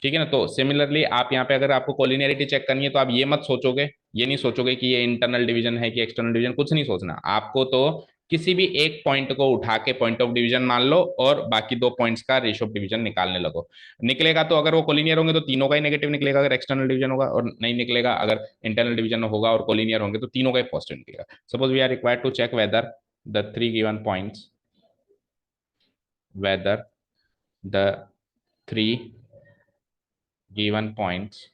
ठीक है ना। तो सिमिलरली आप यहाँ पे अगर आपको कोलिनियरिटी चेक करनी है तो आप ये मत सोचोगे, ये नहीं सोचोगे कि ये इंटरनल डिवीजन है कि एक्सटर्नल डिवीजन, कुछ नहीं सोचना आपको। तो किसी भी एक पॉइंट को उठा के पॉइंट ऑफ डिवीजन मान लो और बाकी दो पॉइंट्स का रेशियो ऑफ डिवीजन निकालने लगो। निकलेगा तो, अगर वो कोलिनियर होंगे तो तीनों का ही नेगेटिव निकलेगा अगर एक्सटर्नल डिवीजन होगा, और नहीं निकलेगा अगर इंटरनल डिवीजन होगा और कोलिनियर होंगे तो तीनों का ही पॉजिटिव निकलेगा। Suppose we are required to check whether the three given points, whether the three given points,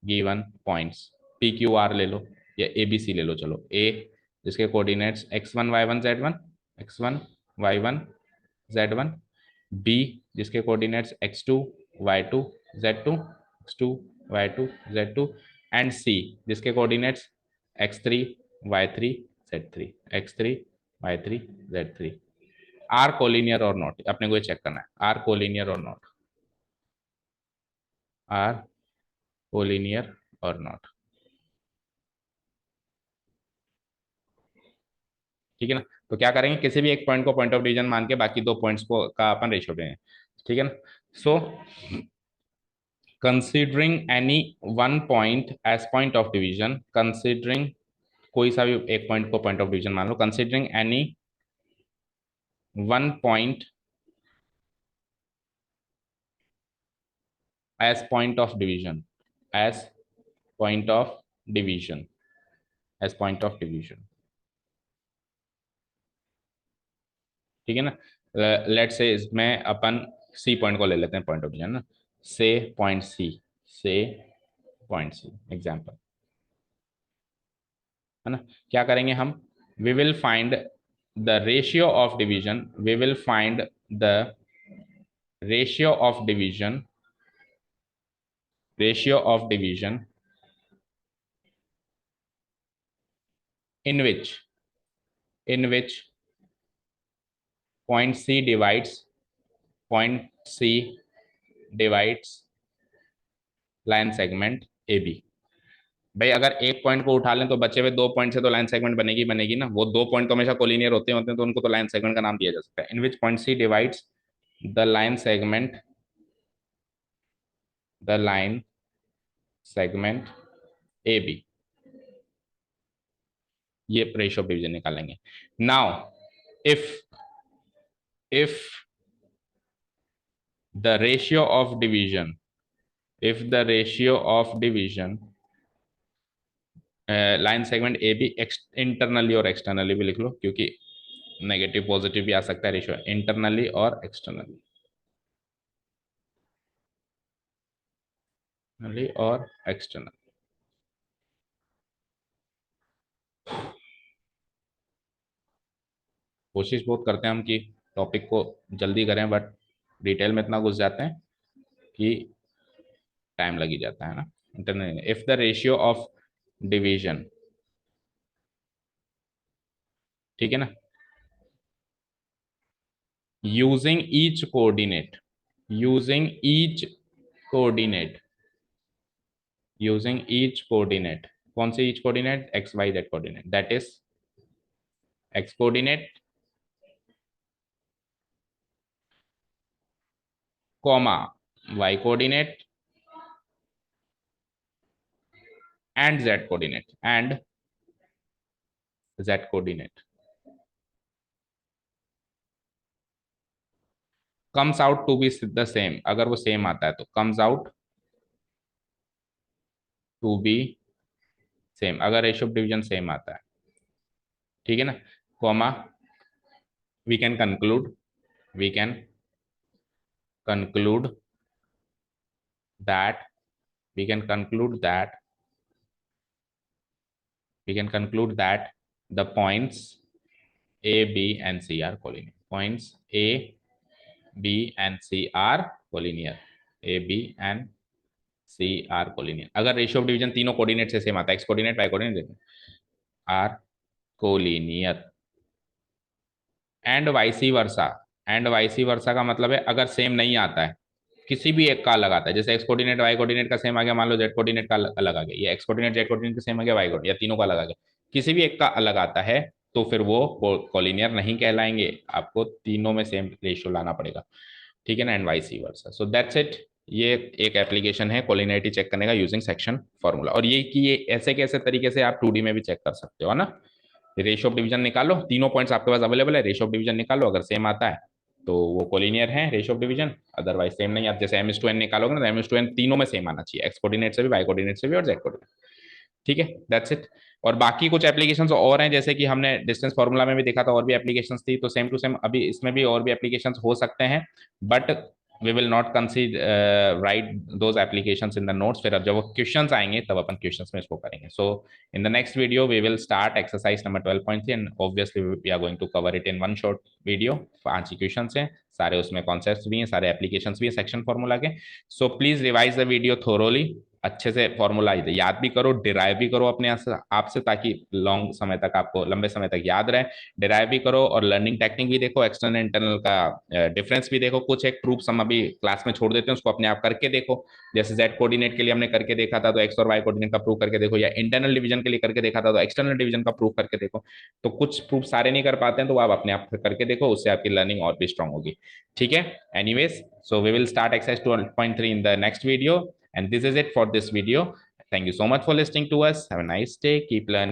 given points p q r ले लो या ए बी सी ले लो, चलो ए जिसके coordinates x1 y1 z1, x1 y1 z1, B जिसके coordinates x2 y2 z2, x2 y2 z2, and C जिसके coordinates x3 y3 z3, x3 y3 z3, are collinear or not, अपने को ये check करना है are collinear or not, are collinear or not. ठीक है ना। तो क्या करेंगे, किसी भी एक पॉइंट को पॉइंट ऑफ डिवीजन मान के बाकी दो पॉइंट्स को का अपन रेशियो देंगे। ठीक है ना। So considering any one point as point of division, considering कोई सा भी एक पॉइंट को पॉइंट ऑफ डिवीजन मान लो, considering any one point as point of division, as point of division, as point of division. ठीक है ना। लेट से इसमें अपन सी पॉइंट को ले लेते हैं पॉइंट ऑफ डिवीजन ना, से पॉइंट सी, से पॉइंट सी एग्जाम्पल, है ना। क्या करेंगे हम, we will find the ratio of division, we will find the ratio of division, ratio of division in which point C divides, point C divides line segment A b. भाई अगर एक point को उठा लें तो बचे हुए दो पॉइंट से तो लाइन सेगमेंट बनेगी बनेगी ना, वो दो पॉइंट तो हमेशा कोलिनियर होते हैं तो उनको तो लाइन सेगमेंट का नाम दिया जा सकता है। In which point C divides the line segment, the line segment A B, ये रेशियो ऑफ डिवीजन निकालेंगे। Now if if the ratio of division, if the ratio of division line segment A B internally और externally भी लिख लो, क्योंकि negative positive भी आ सकता है ratio, internally और एक्सटर्नली, और एक्सटर्नल। कोशिश बहुत करते हैं हम कि टॉपिक को जल्दी करें, बट डिटेल में इतना घुस जाते हैं कि टाइम लग ही जाता है ना। Internal, if the ratio of division, ठीक है ना, using each coordinate, using each coordinate, using each coordinate, कौन से each coordinate, x Y Z coordinate, that is x coordinate comma y coordinate and Z coordinate, and Z coordinate comes out to be the same, अगर वो same आता है तो comes out to be same, अगर ratio of division same आता है। ठीक है ना। Comma we can conclude, we can conclude that, we can conclude that, we can conclude that the points A, B, and C are collinear. Points A, B, and C are collinear. A, B, and C are collinear. अगर ratio of division तीनों coordinate से same आता है, x coordinate Y coordinate are collinear, and vice versa, and vice versa का मतलब है अगर same नहीं आता है किसी भी एक का अलग आता है, जैसे एक्स कोऑर्डिनेट वाई कोऑर्डिनेट का सेम आ गया, मान लो जेड कोऑर्डिनेट का अलग आ गया, या एक्स कोऑर्डिनेट जेड कोऑर्डिनेट का सेम आ गया वाई कोऑर्डिनेट, या तीनों का अलग आ गया, किसी भी एक का अलग आता है तो फिर वो कोलिनियर नहीं कहलाएंगे, आपको तीनों में सेम रेशियो लाना पड़ेगा, ठीक है ना, and vice versa. So that's it. ये एक एप्लीकेशन है कोलिनियरिटी चेक करने का यूजिंग सेक्शन फॉर्मूला, और ये कि ये ऐसे कैसे तरीके से आप 2D में भी चेक कर सकते हो ना। रेशियो ऑफ डिवीजन निकालो, तीनों पॉइंट्स आपके पास अवेलेबल है, रेशियो ऑफ डिवीजन निकालो, अगर सेम आता है तो वो कोलिनियर है ratio of division, otherwise same नहीं। आप जैसे M/N निकालोगे ना, तो M/N तीनों में सेम आना चाहिए, एक्स कोऑर्डिनेट से भी, वाई कोऑर्डिनेट से भी, और जेड कोऑर्डिनेट, ठीक है, दैट्स इट। और बाकी कुछ एप्लीकेशंस और हैं, जैसे कि हमने डिस्टेंस फार्मूला में भी देखा था, और भी एप्लीकेशंस थी, तो सेम टू सेम अभी इसमें भी और भी एप्लीकेशंस हो सकते हैं, but we will not consider write those applications in the notes, फिर अब जब वो क्वेश्चंस आएंगे तब अपन क्वेश्चंस में इसको करेंगे। So in the next video we will start exercise number 12.3 and obviously we are going to cover it in one short video. 5 ही क्वेश्चन हैं सारे, उसमें कॉन्सेप्ट्स भी हैं, सारे एप्लीकेशंस भी हैं सेक्शन फार्मूला के। So please revise the video thoroughly, अच्छे से फॉर्मूला याद भी करो, डिराइव भी करो अपने आप से, ताकि लॉन्ग समय तक आपको, लंबे समय तक याद रहे। डिराइव भी करो और लर्निंग टेक्निक भी देखो, एक्सटर्नल इंटरनल का डिफरेंस भी देखो, कुछ एक प्रूफ्स हम अभी क्लास में छोड़ देते हैं, उसको अपने आप करके देखो। जैसे जेड कोऑर्डिनेट के लिए हमने करके देखा था, तो एक्स और वाई कोऑर्डिनेट का प्रूफ करके देखो, या इंटरनल डिवीजन के लिए करके देखा था, तो एक्सटर्नल डिवीजन का प्रूफ करके देखो। तो कुछ प्रूफ सारे नहीं कर पाते हैं, तो आप अपने आप करके देखो, उससे आपकी लर्निंग और भी स्ट्रांग होगी, ठीक है। Anyways, so we will start exercise 12.3 in the next video, and this is it for this video. Thank you so much for listening to us. Have a nice day. Keep learning.